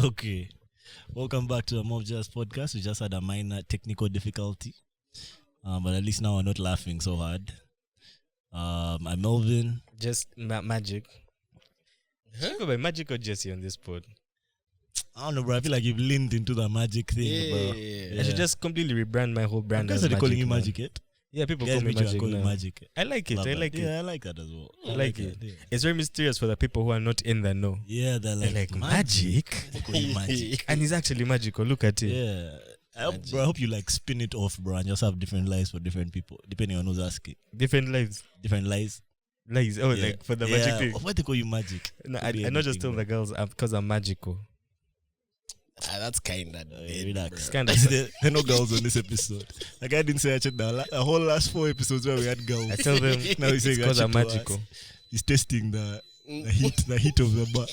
Okay. Welcome back to the Mobsters podcast. We just had a minor technical difficulty. But at least now we're not laughing so hard. I'm Melvin. Just magic. Huh? By magic or Jesse on this pod? I don't know, bro. I feel like you've leaned into the magic thing, bro. I should just completely rebrand my whole brand. Are they calling you magic yet? Yeah, people call me magic now. Magic. I like it. I like it. Yeah, I like that as well. I like it. Yeah. It's very mysterious for the people who are not in the know. Yeah, they're like magic. They call you magic. And it's actually magical. Look at it. Yeah. I hope you like spin it off, bro, and just have different lives for different people, depending on who's asking. Different lives. Different lives. Lies. Oh, like for the magic thing. Why they call you magic? No, I not just tell the girls because I'm magical. That's kind of relax. Kind of. There are no girls on this episode. Like I didn't say I checked the whole last 4 episodes where we had girls. I tell them now he's saying because I'm magical. He's testing the heat of the bar.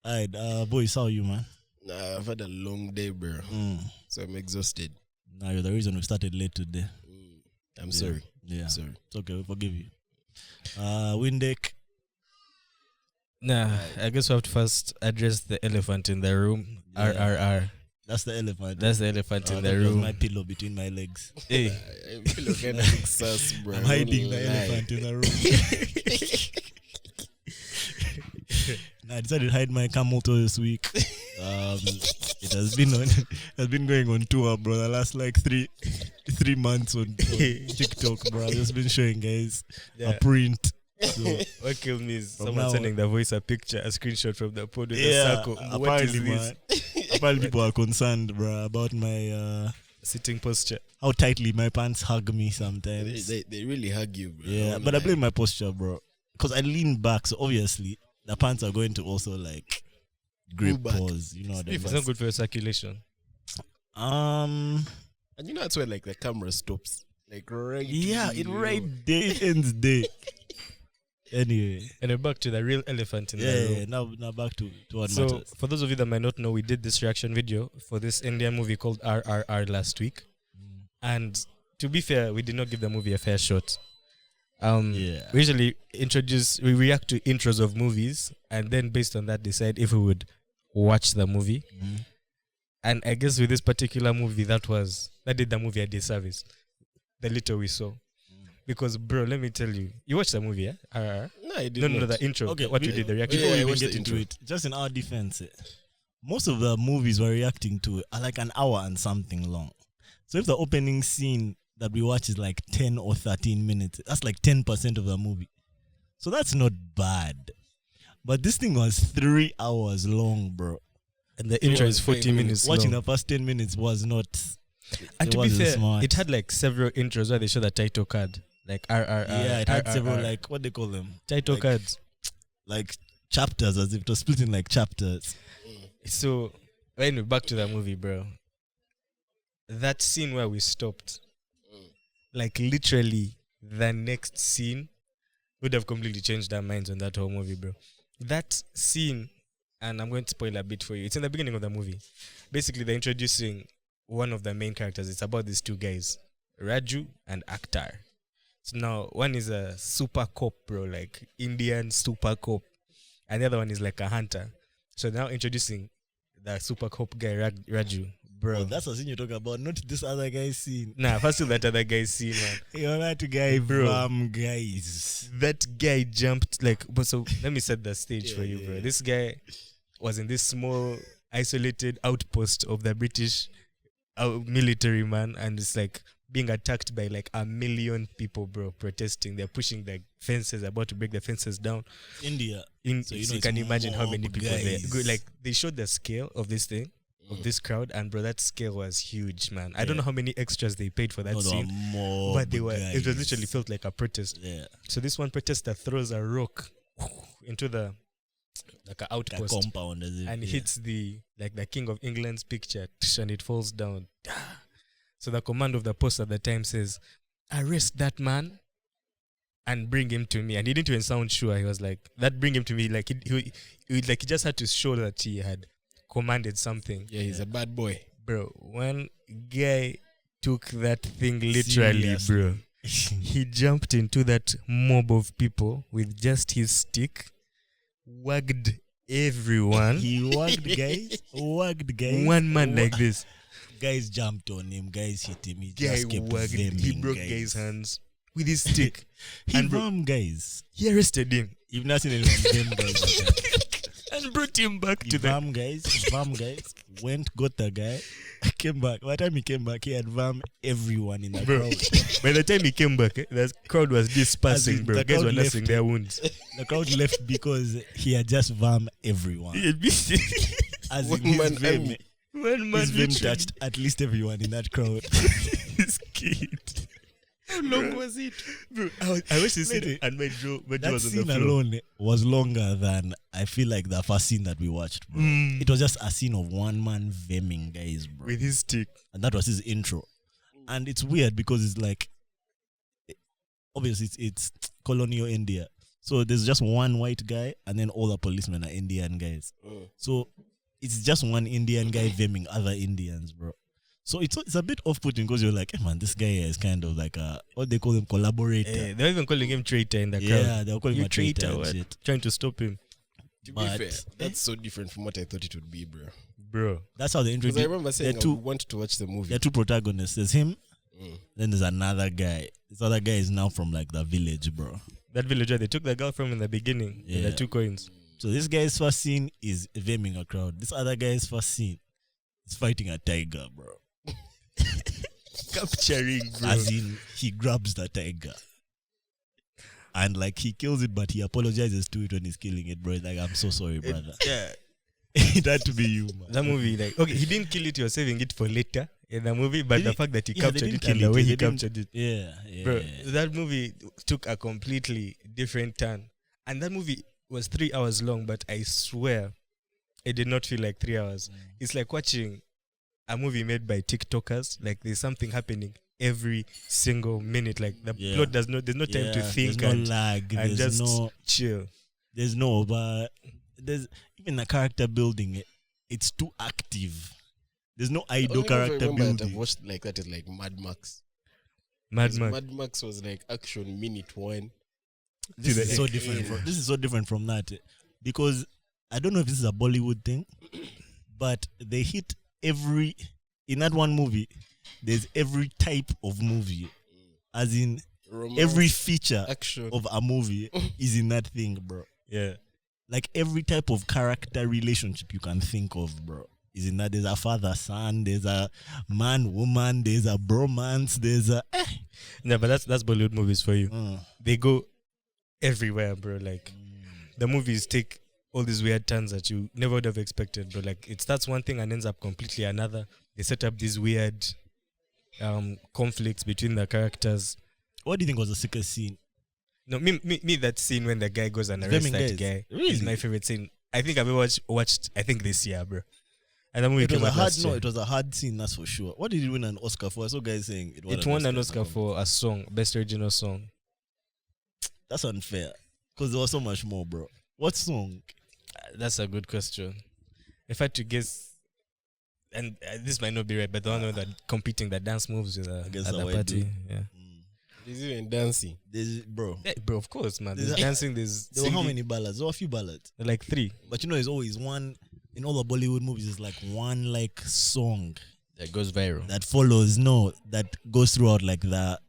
Alright, boys, how are you, man? Nah, I've had a long day, bro. So I'm exhausted. Nah, you're the reason we started late today. I'm sorry. Yeah. Sorry. It's okay, we forgive you. Windeck. Nah, I guess we have to first address the elephant in the room. Yeah. RRR. That's the elephant. That's the elephant in the that was room. my pillow between my legs. Hey. I feel kind of sus, bro. I'm hiding the elephant in the room. I decided to hide my camel toe this week. It has been going on tour, bro. The last like three months on TikTok, bro. I've just been showing guys a print. So, what killed me is from someone sending the voice a picture, a screenshot from the pod with a circle. What is apparently, this? Apparently people are concerned, bro, about my Sitting posture. how tightly my pants hug me sometimes. They really hug you, bro. Yeah, but I blame my posture, bro, because I lean back, so obviously the pants are going to also like grip pause. You know what I mean? It's not good for your circulation. And you know that's where like the camera stops. Like right. Yeah, it right there ends there. Anyway, And we're back to the real elephant in the room. now back to what So, matters. for those of you that might not know, we did this reaction video for this Indian movie called RRR last week. And to be fair, we did not give the movie a fair shot. We usually we react to intros of movies and then based on that decide if we would watch the movie. And I guess with this particular movie, that did the movie a disservice. The little we saw. Because, bro, let me tell you, you watched the movie, yeah? RRR? No, I didn't. No, the intro. Okay, what you did, the reaction. Before we even watched get the into intro. it, just in our defense, most of the movies we're reacting to are like an hour and something long. So if the opening scene that we watch is like 10 or 13 minutes, that's like 10% of the movie. So that's not bad. But this thing was 3 hours long, bro. And the intro is 40 minutes Watching long. the first 10 minutes was not. And it to be wasn't fair, smart. it had like several intros where they show the title card. Like RRR. Yeah, it had RRR. several, like, what they call them? title like- cards. Like chapters, as if it was split in like chapters. So, anyway, back to the movie, bro. That scene where we stopped, like literally the next scene would have completely changed our minds on that whole movie, bro. That scene, and I'm going to spoil a bit for you. It's in the beginning of the movie. Basically, they're introducing one of the main characters. It's about these two guys, Raju and Akhtar. So now, one is a super cop, bro, like Indian super cop. And the other one is like a hunter. So now introducing the super cop guy, Raju, bro. Oh, that's the scene you're talking about, not this other guy's scene. Nah, first of that other guy's scene, man. You're that guy, Bro. guys. That guy jumped, like, but so let me set the stage for you, bro. yeah. This guy was in this small, isolated outpost of the British military, man. And it's like being attacked by like 1 million people, bro, protesting. They're pushing the fences, about to break the fences down. India. So you you, know it's can imagine how many mob people guys. there. Like they showed the scale of this thing, of this crowd, and bro, that scale was huge, man. I don't Yeah. know how many extras they paid for that No, scene, but they were. It was literally felt like a protest. Yeah. So this one protester throws a rock into the like an The outpost, compound, as if, and yeah. hits the King of England's picture, and it falls down. So the command of the post at the time says, "Arrest that man and bring him to me." And he didn't even sound sure. He was like, "That bring him to me." Like he just had to show that he had commanded something. Yeah, he's a bad boy. Bro, one guy took that thing literally, Seriously. bro. He jumped into that mob of people with just his stick, wagged everyone. He worked guys. One man like this. Guys jumped on him. Guys hit him. He Guy just kept worked. He vaming, broke guys. guy's hands with his stick. He and vam guys. he arrested him You've not seen anyone vam guys like that. and brought him back He to the. vam guys. Went, got the guy. Came back. By the time he came back, he had vam everyone in the Bro, crowd. by the time he came back, the crowd was dispersing, bro. the Guys crowd were nursing left. their wounds. The crowd left because he had just vam everyone. As in One his man vam, army. One man his vam literally- touched at least everyone in that crowd. this kid. How long was it? Bro, I watched this scene Lady, and my jaw That was on the scene floor. alone was longer than I feel like the first scene that we watched, bro. Mm. It was just a scene of one man vamming guys, bro. With his stick. And that was his intro. And it's weird because it's like, obviously it's colonial India. So there's just one white guy and then all the policemen are Indian guys. So it's just one Indian guy vamming other Indians, bro. So it's a bit off-putting because you're like, hey man, this guy is kind of like a, what they call him, collaborator. They're even calling him traitor in the crowd. Yeah, they're calling him You a traitor traitor, and what? shit. Trying to stop him. To be But- fair, that's so different from what I thought it would be, bro. Bro. That's how they Because I introduce. remember saying there are two- I wanted to watch the movie. There are two protagonists. There's him, Mm. then there's another guy. This other guy is now from like the village, bro. That villager, they took the girl from in the beginning. Yeah. Yeah. The 2 coins. So this guy's first scene is vamming a crowd. This other guy's first scene is fighting a tiger, bro. Capturing, bro. As in, he grabs the tiger. And like he kills it, but he apologizes to it when he's killing it, bro. It's like, I'm so sorry, brother. Yeah. It had to be you, man. That movie, like, okay, he didn't kill it, he was saving it for later in the movie, but Did the he- fact that he yeah, they captured didn't it and kill the it, way they he didn't- captured it. Yeah. Bro, that movie took a completely different turn. And that movie was 3 hours long, but I swear it did not feel like 3 hours. It's like watching a movie made by TikTokers. Like there's something happening every single minute. Like the Yeah. plot there's no time to think There's no and lag. and There's just no. chill. But there's even the character building. It's too active. There's no idle character I I've building. watched like that is like Mad Max. Mad 'Cause Max. Mad Max was like action minute 1. This is the so end. different. This is so different from that because I don't know if this is a Bollywood thing, but they hit in that one movie. There's every type of movie, as in Romance, every feature action. of a movie is in that thing, bro. Yeah. Like every type of character relationship you can think of, bro, is in that. There's a father-son, there's a man-woman, there's a bromance, there's a. No, but that's Bollywood movies for you. They go everywhere, bro. Like the movies take all these weird turns that you never would have expected, bro. Like it starts one thing and ends up completely another. They set up these weird conflicts between the characters. What do you think was the sickest scene? No, me that scene when the guy goes and arrests Flaming that guys. guy Really? is my favorite scene. I think I've ever watched I think this year, bro. And the movie It was came a out hard. last No, year. it was a hard scene. That's for sure. What did it win an Oscar for? I saw guys saying It won an Oscar for a song, best original song. That's unfair because there was so much more, bro. What song? That's a good question. If I had to guess, and this might not be right, but the one that competing the dance moves with Against at the the white party, dude. yeah. There's even dancing. Bro. Yeah, bro, of course, man. There's There's- dancing, there's There were how singing. many ballads? There were a few ballads, Like 3. but you know, there's always one in all the Bollywood movies. There's like one like song That goes viral. that follows. No, that goes throughout like the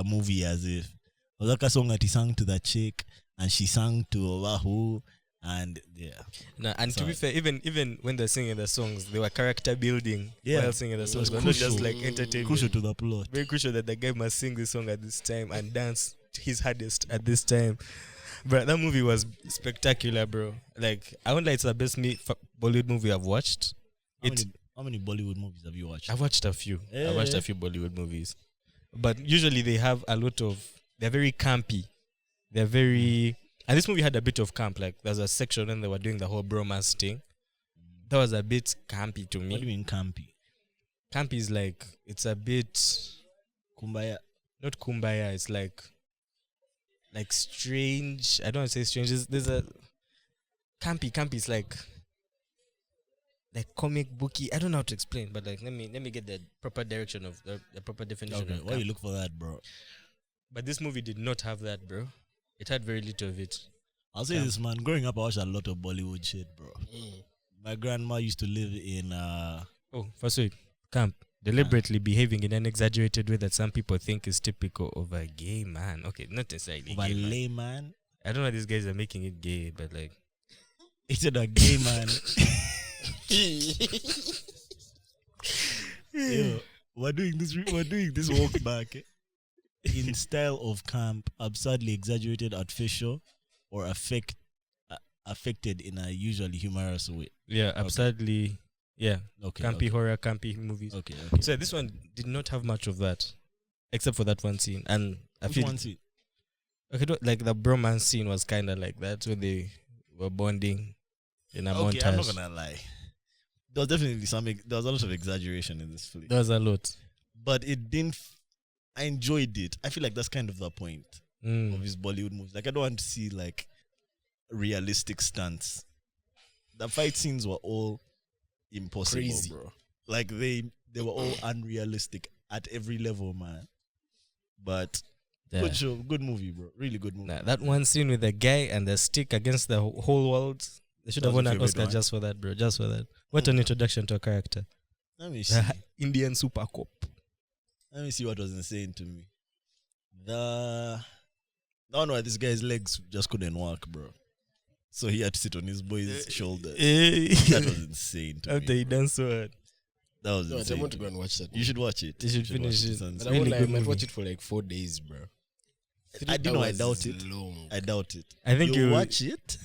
movie as if. It was like a song that he sang to the chick and she sang to Wahoo. And yeah, No, and to be Sorry. fair, even when they're singing the songs, they were character building Yeah. while singing the songs. was But not just crucial. like entertainment. crucial to the plot. Very crucial that the guy must sing this song at this time and dance his hardest at this time. But that movie was spectacular, bro. Like, I won't lie, it's the best Bollywood movie I've watched. How many Bollywood movies have you watched? I've watched a few. Yeah. I watched a few Bollywood movies. But usually they have a lot of, they're very campy. They're very, and this movie had a bit of camp. Like, there's a section when they were doing the whole bromance thing. That was a bit campy to What do you me. mean campy? Campy is like, it's a bit, Kumbaya. not kumbaya, it's like strange. I don't want to say strange. There's a campy is like comic booky. I don't know how to explain, but like let me get the proper direction of the proper definition Okay, of why camp. you look for that, bro? But this movie did not have that, bro. It had very little of it. I'll say this, man. Growing up, I watched a lot of Bollywood shit, bro. My grandma used to live in first week camp. Deliberately behaving in an exaggerated way that some people think is typical of a gay man. Okay, not necessarily of a gay man. layman. I don't know why these guys are making it gay, but like It's a gay man. Yo, we're doing this walk back in style of camp, absurdly exaggerated, artificial, or affected in a usually humorous way. yeah, absurdly, yeah, Okay. campy horror, campy movies. Okay. So this one did not have much of that, except for that one scene. And I Which feel one scene? okay, like the bromance scene was kind of like that when they were bonding in a Okay, montage. I'm not gonna lie. There was definitely there was a lot of exaggeration in this film. There was a lot. But it didn't. I enjoyed it. I feel like that's kind of the point of his Bollywood movies. Like, I don't want to see like realistic stunts. The fight scenes were all impossible, Crazy. bro. Like they were all unrealistic at every level, man. But Yeah. good show, good movie, bro. Really good movie. Nah, that one scene with the guy and the stick against the whole world. They should That have was won your an favorite Oscar one? just for that, bro. Just for that. What an introduction to a character. Let me see. Indian super cop. Let me see what was insane to me. The one where this guy's legs just couldn't work, bro. So he had to sit on his boy's shoulder. That was insane to After me. he Bro. done so hard. That was No, I insane. want to to go me. and watch that. You should watch it. You should watch finish it. It's But I really won't lie, I good might movie. watch it for like 4 days, bro. I didn't know I 3 doubt hours it. is long. I doubt it. I think You'll you watch it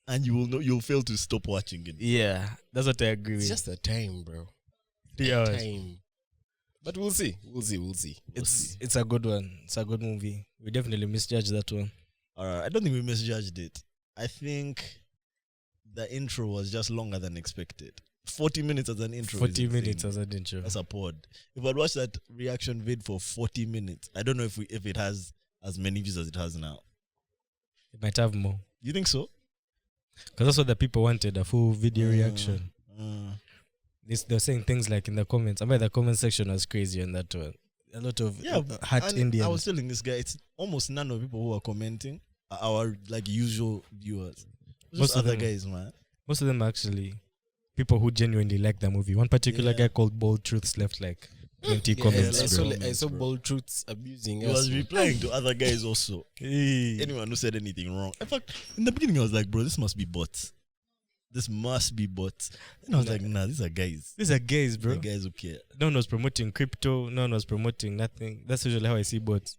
and you will know you'll fail to stop watching it. Yeah, that's what I agree It's with. just the time, bro. 3 hours. Time. But we'll see. We'll see. It's a good one. It's a good movie. We definitely misjudged that one. Alright, I don't think we misjudged it. I think the intro was just longer than expected. 40 minutes as an intro. 40 is minutes insane. as an intro. That's a pod. If I'd watched that reaction vid for 40 minutes, I don't know if it has as many views as it has now. It might have more. You think so? Because that's what the people wanted, a full video reaction. Uh, They're saying things like in the comments. I bet the comment section was crazy on that one. A lot of hot and Indians. I was telling this guy, it's almost none of people who are commenting are our like usual viewers. Just Most of other them- guys, man. Most of them are actually people who genuinely like the movie. One particular Yeah. guy called Bold Truths left like 20 comments. I bro. saw bro. Bold Truths abusing He us. was replying to other guys also. Hey. Anyone who said anything wrong. In fact, in the beginning, I was like, bro, this must be bots. This must be bots. Then I was like, nah, these are guys. These are gays, bro. These are guys who care. No one was promoting crypto. No one was promoting nothing. That's usually how I see bots.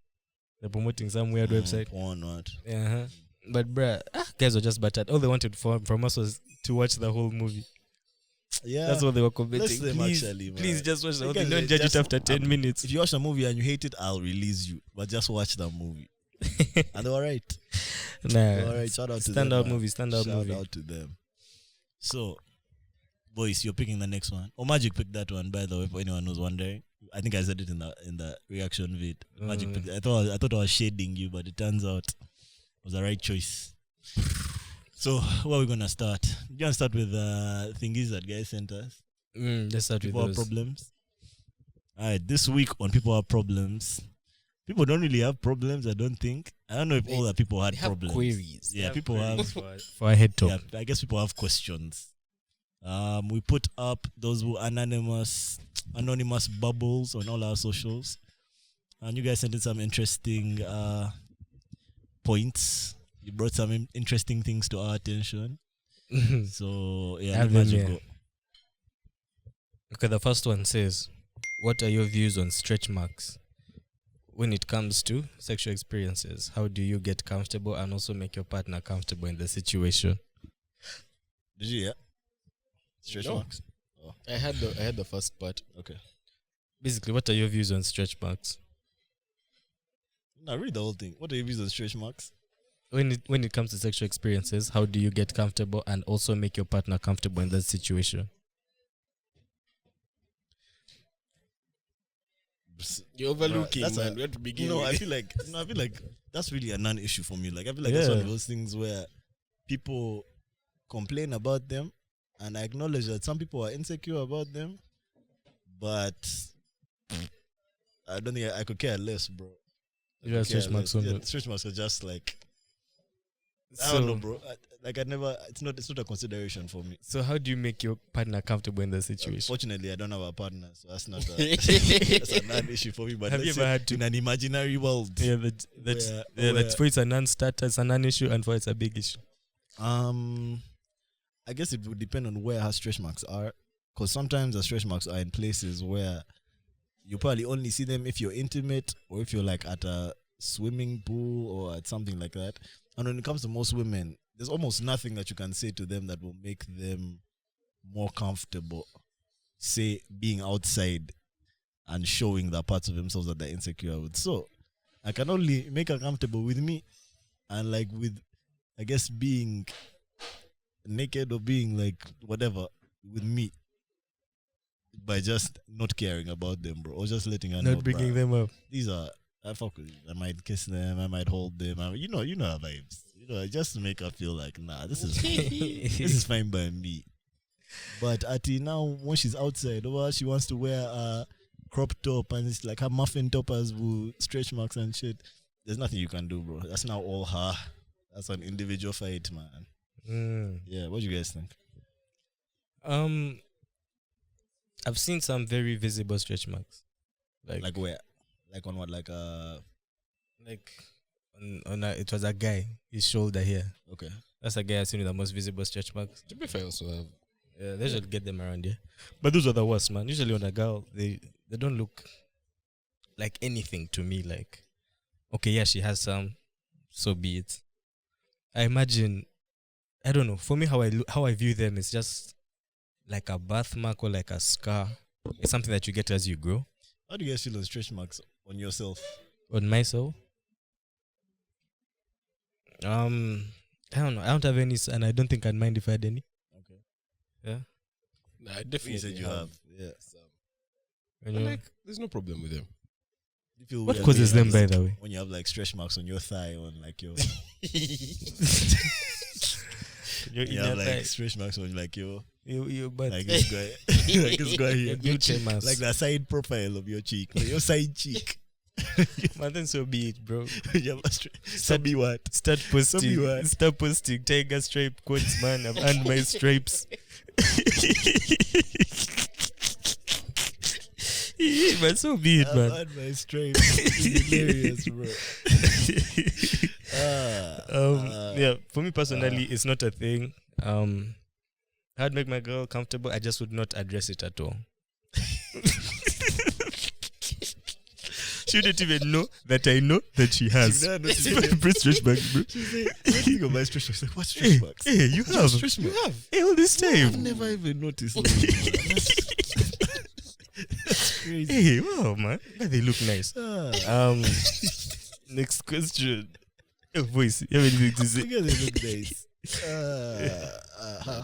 They're promoting some weird website. Porn, what? Uh-huh. But bruh, guys were just battered. All they wanted from us was to watch the whole movie. Yeah. That's what they were Bless commenting. them Please, actually, man. please just watch the whole Because thing. Don't they judge just- it after 10 minutes. If you watch a movie and you hate it, I'll release you. But just watch the movie. And they were right. They were Nah. right. Shout out to them. Stand out man. movie, stand out Shout movie. out to them. So, boys, you're picking the next one. Or Magic picked that one, by the way, for anyone who's wondering. I think I said it in the reaction vid. Magic picked it. I thought I was shading you, but it turns out it was the right choice. So, where are we gonna start? You gonna start with thingies that guys sent us? Let's start with People have those. problems. Alright, this week on People Have Problems. People don't really have problems, I don't think. I don't know if all the people had They have problems. queries. Yeah, people have For a head talk. yeah, I guess people have questions. We put up those who anonymous bubbles on all our socials. And you guys sent in some interesting points. You brought some interesting things to our attention. So yeah, Have let them Magic here. go. Okay, the first one says, what are your views on stretch marks? When it comes to sexual experiences, how do you get comfortable and also make your partner comfortable in the situation? Did you hear? Stretch No. marks. I had the first part. Okay. Basically, what are your views on stretch marks? Now read the whole thing. What are your views on stretch marks? When it comes to sexual experiences, how do you get comfortable and also make your partner comfortable in that situation? You're overlooking, That's man. Where to begin? I feel like that's really a non-issue for me. Like I feel like that's one of Yeah. those things where people complain about them, and I acknowledge that some people are insecure about them, but I don't think I could care less, bro. You have stretch marks on Yeah, it. stretch marks are just like I don't know, bro. I never. It's not a consideration for me. So how do you make your partner comfortable in the situation? Fortunately, I don't have a partner, so that's not an issue for me. But Have you ever had to in an imaginary world? Yeah, that's for it's a non-starter, it's a non-issue, and for it's a big issue. I guess it would depend on where her stretch marks are, because sometimes the stretch marks are in places where you probably only see them if you're intimate or if you're like at a swimming pool or at something like that. And when it comes to most women, there's almost nothing that you can say to them that will make them more comfortable, say, being outside and showing the parts of themselves that they're insecure with. So I can only make her comfortable with me, and like with, I guess, being naked or being like whatever with me, by just not caring about them, bro, or just letting her know, Not bringing them up. these are, I fuck with you. I might kiss them, I might hold them. You know her vibes. Just to make her feel like, nah, this is fine. This is fine by me. But Ati now, when she's outside, or she wants to wear a crop top and it's like her muffin toppers with stretch marks and shit. There's nothing you can do, bro. That's now all her. That's an individual fight, man. Yeah, what do you guys think? I've seen some very visible stretch marks. Like where? Like on what? Like on it was a guy, his shoulder here. Okay. That's a guy I've seen with the most visible stretch marks. To be fair, also have. Yeah, they should get them around here. But those are the worst, man. Usually on a girl, they don't look like anything to me. Like, okay, yeah, she has some, so be it. I imagine, I don't know. For me, how I view them is just like a birthmark or like a scar. It's something that you get as you grow. How do you guys feel on stretch marks on yourself? On myself, I don't know. I don't have any, and I don't think I'd mind if I had any. Okay. Yeah. Nah, I definitely You said you have. Yeah. But like, there's no problem with them. You feel What weird causes when you them, have, by the way? when you have like stretch marks on your thigh, on like your, you have like stretch marks on like your, but like this guy, like this guy here, your cheek mask. like the side profile of your cheek, like your side cheek. Man, then so be it, bro. You have a so be what? Start posting tiger stripe quotes, man. I've earned my stripes. But so be it, man. I've earned my stripes. It's hilarious, bro. Yeah, for me personally, it's not a thing. I'd make my girl comfortable. I just would not address it at all. She wouldn't even know that I know that she has. Stretch marks, bro. She's like, what do you think of my stretch marks? Like, what stretch marks? Hey, you have. Stretch marks? You have. Hey, all this time. I've never even noticed. That's crazy. Hey, wow, man. But they look nice. Next question. Your voice. You have anything to say? Because they look nice.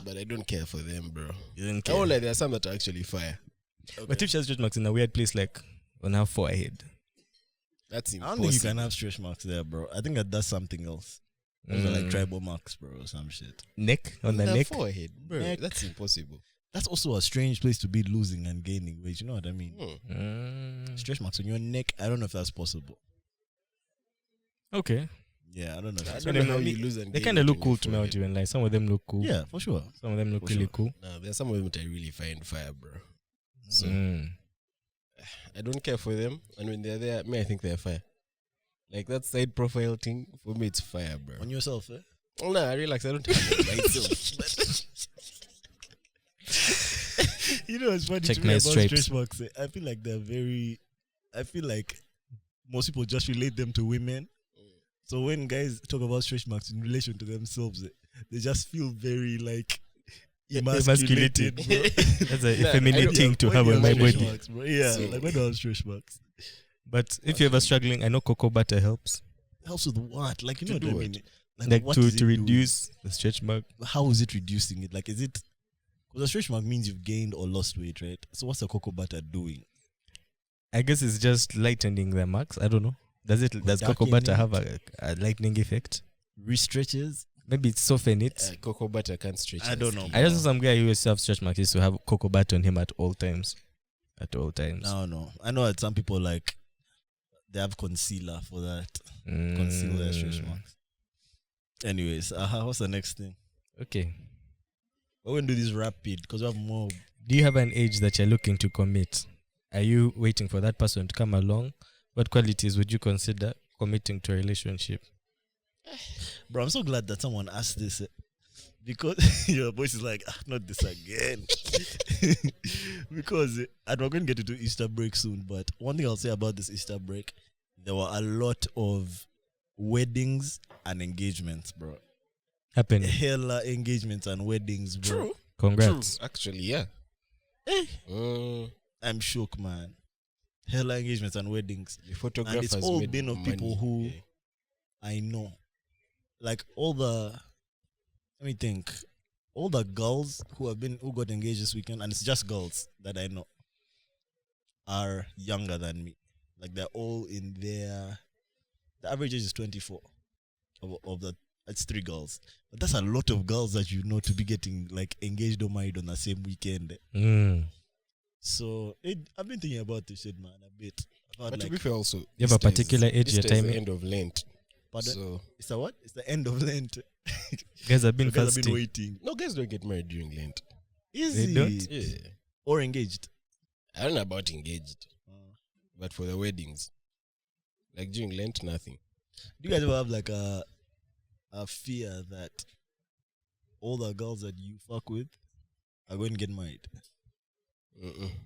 But I don't care for them, bro. You don't I care. won't lie, there are some that are actually fire. Okay. But if she has stretch marks in a weird place, like on her forehead, That's I impossible. don't think you can have stretch marks there, bro. I think that's something else. Those are like tribal marks, bro, or some shit. neck on the Their neck. forehead, bro. Neck. That's impossible. That's also a strange place to be losing and gaining weight. You know what I mean? Stretch marks on your neck. I don't know if that's possible. Okay, Yeah, I don't know. If I that's don't they know how know you lose and they gain kind of weight look on cool your to me. I won't forehead. even lie. Some of them look cool. yeah, for sure. Some of them look For really sure. cool. Nah, there are some of them that I really find fire, bro. So Mm. I don't care for them, and when they're there, I think they're fire. Like that side profile thing, for me, it's fire, bro. On yourself, eh? Oh, nah, relax. I don't take it by myself. You know, it's funny Check to me my about stripes. stretch marks. I feel like they're very. I feel like most people just relate them to women. So when guys talk about stretch marks in relation to themselves, they just feel very like emasculated. Bro. That's a Nah, effeminate I thing to When have you on my stretch body. marks, bro. Yeah, So- like when do I have stretch marks? But if you're ever struggling, I know cocoa butter helps. Helps with what? Like, you know To what I do mean? Like what to is it doing? reduce the stretch mark. How is it reducing it? Like, is it? Because a stretch mark means you've gained or lost weight, right? So what's the cocoa butter doing? I guess it's just lightening the marks. I don't know. Does cocoa butter have a lightening effect? Restretches? Maybe it's soften it. Cocoa butter can't stretch. I don't know. I just saw some guy who used to have stretch marks used to have cocoa butter on him at all times. At all times. I don't know. I know that some people like they have concealer for that. Conceal their stretch marks. Anyways, what's the next thing? Okay. We're going to do this rapid because we have more. Do you have an age that you're looking to commit? Are you waiting for that person to come along? What qualities would you consider committing to a relationship? Bro, I'm so glad that someone asked this because your voice is like, not this again. Because and we're going to get into Easter break soon, but one thing I'll say about this Easter break, there were a lot of weddings and engagements, bro. Happening. Hella engagements and weddings, bro. True. Congrats. True. Actually, yeah. I'm shook, man. Hella engagements and weddings. The photographers And it's all made been of people who yeah. I know. Like all the, let me think, all the girls who got engaged this weekend, and it's just girls that I know, are younger than me. Like they're all in the average age is 24 of the, it's 3 girls. But that's a lot of girls that you know to be getting like engaged or married on the same weekend. So I've been thinking about this shit, man, a bit. But Like, to be fair, also, You have a particular age you're you're timing? the end of Lent. pardon? So, It's the what? It's the end of Lent. Guys have been So guys have fasting. been waiting. no, guys don't get married during Lent. Is They it? don't? Yeah. Or engaged? I don't know about engaged, but for the weddings, like during Lent, nothing. Do you guys ever have like a fear that all the girls that you fuck with are going to get married?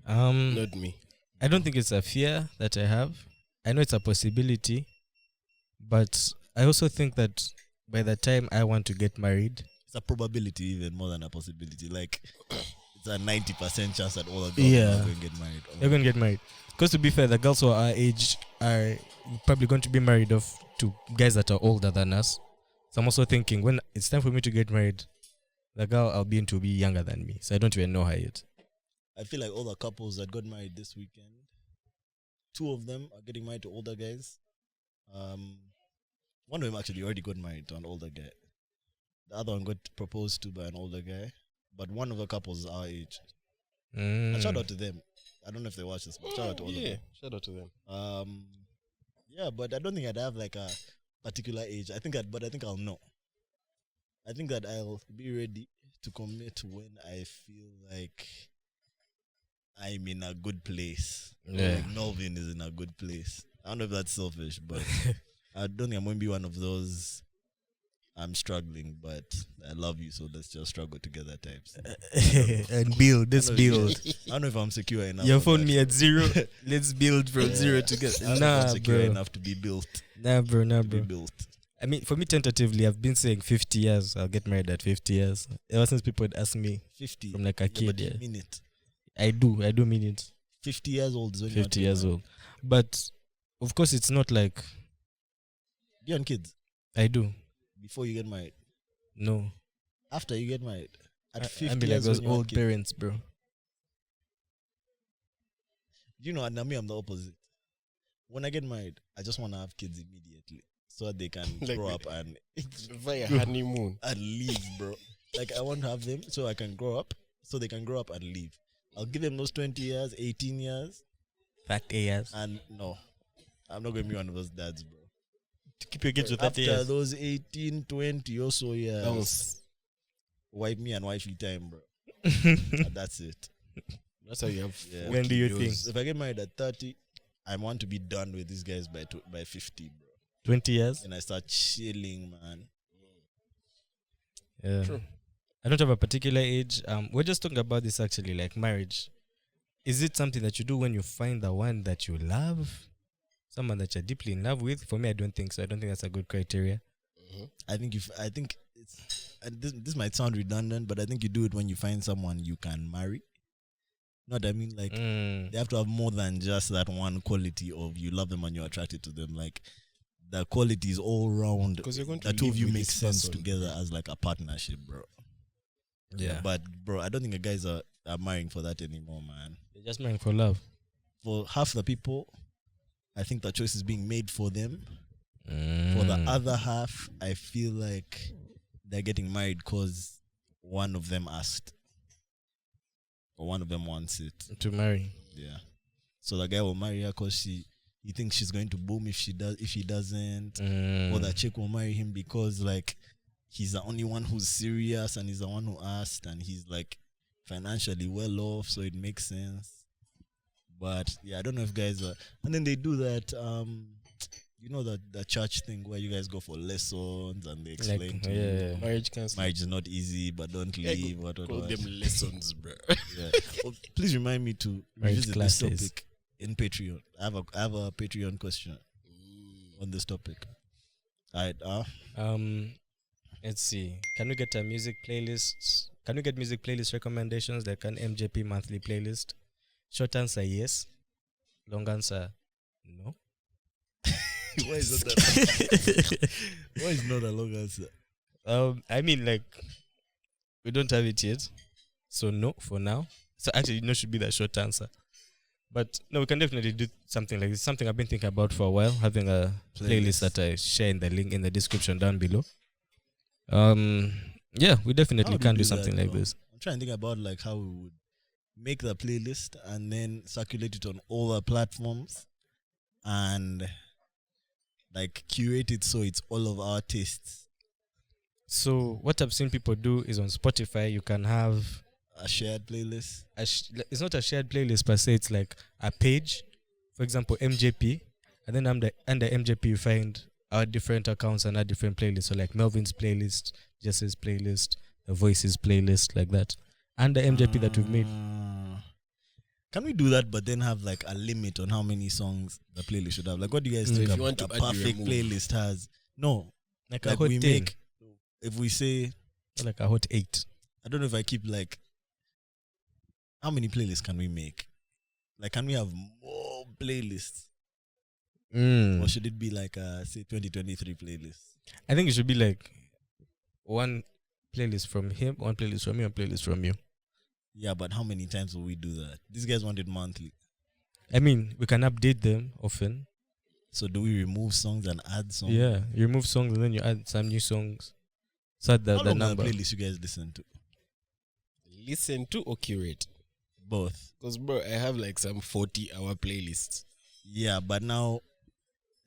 Not me. I don't think it's a fear that I have. I know it's a possibility, but I also think that by the time I want to get married, It's a probability even more than a possibility. Like it's a 90% chance that all the girls Yeah. are going to get married. they're going to get married. Because to be fair, the girls who are our age are probably going to be married off to guys that are older than us. So I'm also thinking when it's time for me to get married, the girl I'll be into will be younger than me. So I don't even know her yet. I feel like all the couples that got married this weekend, 2 of them are getting married to older guys. One of them actually already got married to an older guy. The other one got proposed to by an older guy. But one of the couples is our age. And shout out to them. I don't know if they watch this, but shout out to all of them. Shout out to them. Yeah, but I don't think I'd have like a particular age. I think I'll know. I think that I'll be ready to commit when I feel like I'm in a good place. Yeah. Like Melvin is in a good place. I don't know if that's selfish, but I don't think I'm going to be one of those I'm struggling, but I love you, so let's just struggle together types. And build. Let's I build. don't know if I'm secure enough. You of phone that. me at 0. Let's build from 0 together. I don't know if I'm Nah, secure bro. enough to be built. Nah, bro. Be built. I mean, for me, tentatively, I've been saying 50 years. I'll get married at 50 years. Ever since people would ask me 50. from like a Yeah, kid. but Yeah, you mean it. I do mean it. 50 years old is when you 50 years old. But, of course, it's not like Do you want kids I do. before you get married? No. After you get married? At 50 I mean, like years those when you want old kids? parents, bro. You know, and me, I'm the opposite. When I get married, I just want to have kids immediately so that they can Like grow the- up and Via honeymoon. leave, bro. Like, I want to have them so I can grow up, so they can grow up and leave. I'll give them those 20 years, 18 years, Fact years. and no, I'm not going to be one of those dads, bro. To keep your kids with After those 18, 20 or so years, Bounce. wipe me and wifey time, bro. And that's it. That's how you have. Yeah. 40 When do you years. If I get married at 30, I want to be done with these guys by 50, bro. 20 years? And I start chilling, man. Yeah. True. I don't have a particular age. We're just talking about this actually, like marriage. Is it something that you do when you find the one that you love? Someone that you're deeply in love with? For me, I don't think so. I don't think that's a good criteria. I think it's, and this might sound redundant, but I think you do it when you find someone you can marry. Know what I mean? Like, they have to have more than just that one quality of you love them and you're attracted to them. Like, the quality is all round. Because you're going to The two live of you with make this sense person. together as like a partnership, bro. Yeah. But bro, I don't think the guys are marrying for that anymore, man. They're just marrying for love. For half the people, I think the choice is being made for them. For the other half, I feel like they're getting married because one of them asked. Or one of them wants it. To marry. Yeah. So the guy will marry her because he thinks she's going to boom if he doesn't. Or the chick will marry him because like he's the only one who's serious and he's the one who asked and he's like financially well off, so it makes sense. But yeah, I don't know if guys are. And then they do that. You know that the church thing where you guys go for lessons and they explain Like, to you yeah. Marriage counseling. marriage is not easy, but don't leave. What? Call them lessons, bro. Yeah. Oh, please remind me to Marriage revisit classes. this topic in Patreon. I have a Patreon question on this topic. Alright. Let's see. Can we get a music playlist? Can we get music playlist recommendations like an MJP monthly playlist? Short answer, yes. Long answer, no. Why is that? Why is not a long answer? I mean, like, we don't have it yet, so no for now. So actually, no should be the short answer. But no, we can definitely do something like this. Something I've been thinking about for a while. Having a playlist that I share in the link in the description down below. Yeah, we definitely How would can we do do something that, like though? this. I'm trying to think about like how we would make the playlist and then circulate it on all the platforms and like curate it so it's all of our tastes. So what I've seen people do is on Spotify, you can have A shared playlist. it's not a shared playlist per se. It's like a page, for example, MJP, and then under MJP you find our different accounts and our different playlists. So like Melvin's playlist, Jesse's playlist, the Voices playlist, like that. And the MJP that we've made. Can we do that, but then have like a limit on how many songs the playlist should have? Like, what do you guys think If you a want to add, you perfect remove. playlist has? No, Like like a hot we 10, make. If we say, like a hot 8. I don't know if I keep like, how many playlists can we make? Like, can we have more playlists, or should it be like a say 2023 playlist? I think it should be like one playlist from him, one playlist from me, one playlist from you. Yeah, but how many times will we do that? These guys want it monthly. I mean, we can update them often. So do we remove songs and add songs? Yeah, you remove songs and then you add some new songs. So that How the long number. are the playlists you guys listen to? Listen to or curate? Both. Because, bro, I have like some 40-hour playlists. Yeah, but now,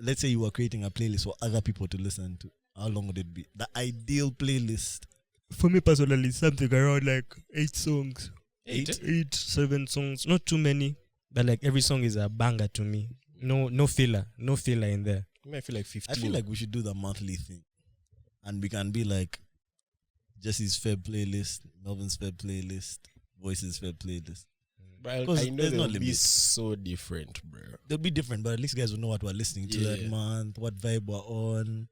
let's say you were creating a playlist for other people to listen to. How long would it be? The ideal playlist. For me personally, something around like 8 songs. 8? 7 songs. Not too many. But like every song is a banger to me. No filler. No filler in there. I feel like 15. I feel like we should do the monthly thing. And we can be like Jesse's Feb playlist, Melvin's Feb playlist, Voices Feb playlist. But Because I know there's no they'll be limit. so different, bro. They'll be different, but at least you guys will know what we're listening to that Yeah. month, what vibe we're on.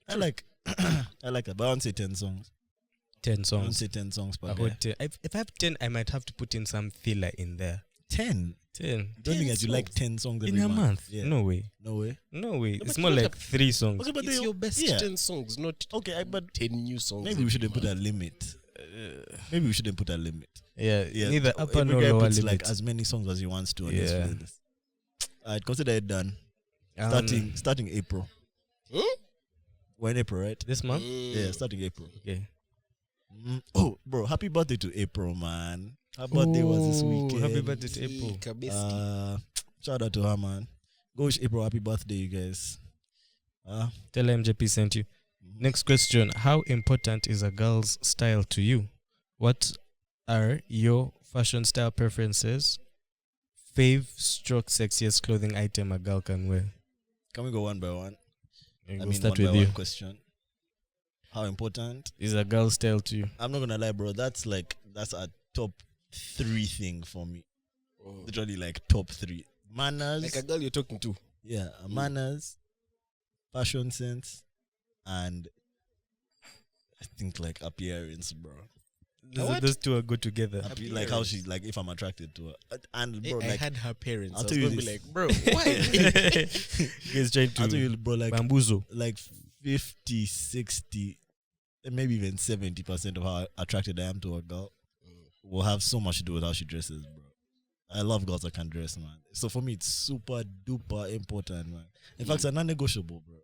I like that. But I won't say 10 songs. 10 I won't songs. say 10 songs per A day. hot 10. If I have 10, I might have to put in some filler in there. 10? 10. Don't think 10 that you like songs? 10 songs In every a month? Yeah. No way. No way. No way. No, It's but more you like have- 3 songs. Okay, but It's they, your best yeah. 10 songs, not Okay, but 10 new songs. maybe we shouldn't put every a month. limit. Maybe we shouldn't put a limit. Yeah, Yeah, neither upper every nor guy lower puts limit. like as many songs as he wants to on his Yeah. playlist. I'd consider it done. Starting April. We're in April, right? this month? Yeah, starting April. Okay. Oh, bro, happy birthday to April, man. Her birthday was this Ooh, weekend. Happy birthday to April. Kabeski. Shout out to her, man. Go wish April happy birthday, you guys. Tell her MJP sent you. Next question. How important is a girl's style to you? What are your fashion style preferences? Sexiest clothing item a girl can wear? Can we go one by one? We'll start one with by you. one question. How important? Is a girl's style to you? I'm not gonna lie, bro. That's a top 3 thing for me. Literally like top 3. Manners. Like a girl you're talking to. Yeah, manners, fashion sense, and I think like appearance, bro. Those two are good together. Like how she like if I'm attracted to her, and bro, I like had her parents. I'll I was tell you gonna be this. like, bro, why? Guys trying I'll tell to you, bro, like bamboozle. like 50, 60, and maybe even 70% of how attracted I am to a girl will have so much to do with how she dresses, bro. I love girls that can dress, man. So for me, it's super duper important, man. In fact, it's non-negotiable, bro.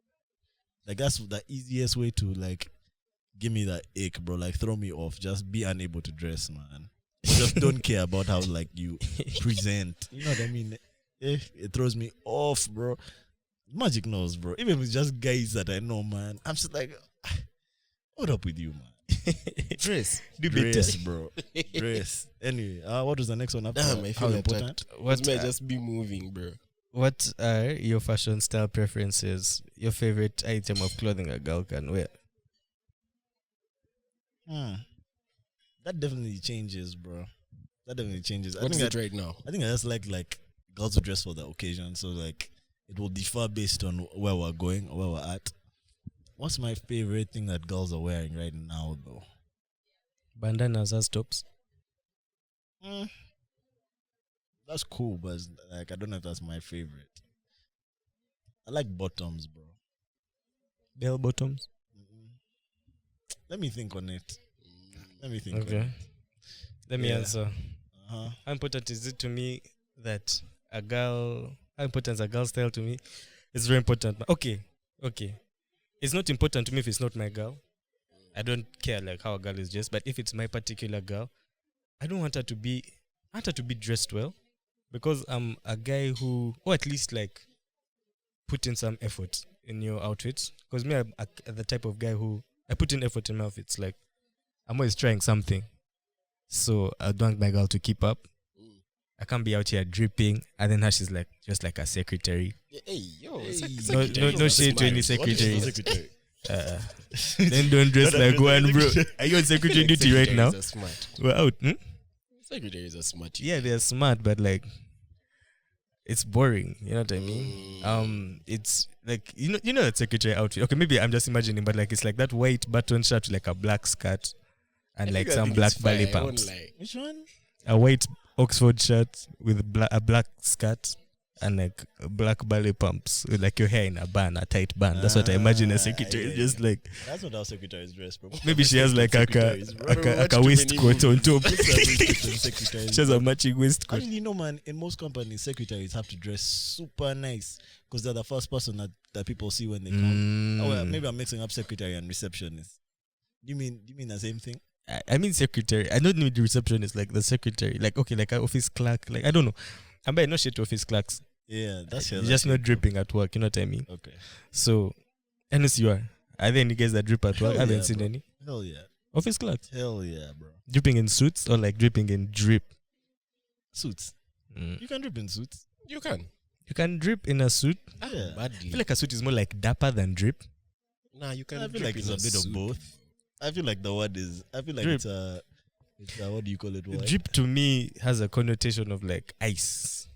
Like that's the easiest way to like give me that ache, bro. Like throw me off. Just be unable to dress, man. Just don't care about how like you present. You know what I mean? It throws me off, bro. Magic knows, bro. Even if it's just guys that I know, man. I'm just like, What up with you, man? Dress. Dress, bro. Dress. Anyway, what was the next one after? Damn, I How feel important? attacked. What What may just be moving, bro? What are your fashion style preferences? Your favorite item of clothing a girl can wear? That definitely changes, bro. That definitely changes. What is it right now? I think I just like girls who dress for the occasion. So like it will differ based on where we're going or where we're at. What's my favorite thing that girls are wearing right now, though? Bandanas as tops. That's cool, but like I don't know if that's my favorite. I like bottoms, bro. Bell bottoms. Let me think on it. Let me think. Okay. Let me Yeah. answer. Uh-huh. How important is it to me that a girl? How important is a girl style to me? It's very important. Okay. It's not important to me if it's not my girl. I don't care like how a girl is dressed, but if it's my particular girl, I don't want her to be. I want her to be dressed well, because I'm a guy who, or at least like, put in some effort in your outfits. Because me, I'm the type of guy who I put in effort in my outfits. Like, I'm always trying something. So I don't want my girl to keep up. I can't be out here dripping, and then her she's like just like a secretary. Hey, yo, No shade to any secretaries. Then don't dress like one, bro. Are you on secretary duty right now? Secretaries are smart. We're out. Secretaries are smart. Yeah, they're smart, but like, it's boring. You know what I mean? It's like you know that secretary outfit. Okay, maybe I'm just imagining, but like it's like that white button shirt, like a black skirt, and like some black ballet pumps. Which one? A white Oxford shirt with a black skirt and like black ballet pumps with like your hair in a band, a tight band. That's what I imagine a secretary is just like. That's what our secretaries dress, bro. Maybe she has like a waistcoat on top. She has a matching waistcoat. Actually, no, man. In most companies, secretaries have to dress super nice because they're the first person that people see when they come. Oh, well, maybe I'm mixing up secretary and receptionist. Do you mean the same thing? I mean secretary. I don't mean the receptionist, like the secretary. Like, okay, like an office clerk. Like, I don't know. I'm buying no shit to office clerks. Yeah, that's You're just not dripping at work. You know what I mean? Okay. So, unless you are there any guys that drip at work? I haven't seen bro. any. Hell yeah. Office clerks. Hell yeah, bro. Dripping in suits or like dripping in drip? Suits. You can drip in suits. You can. You can drip in a suit. Yeah. I feel like a suit is more like dapper than drip. Nah, you can. I feel like it's a bit of both. I feel like the word is. I feel like Drip. it's a what do you call it? Word? Drip to me has a connotation of like ice.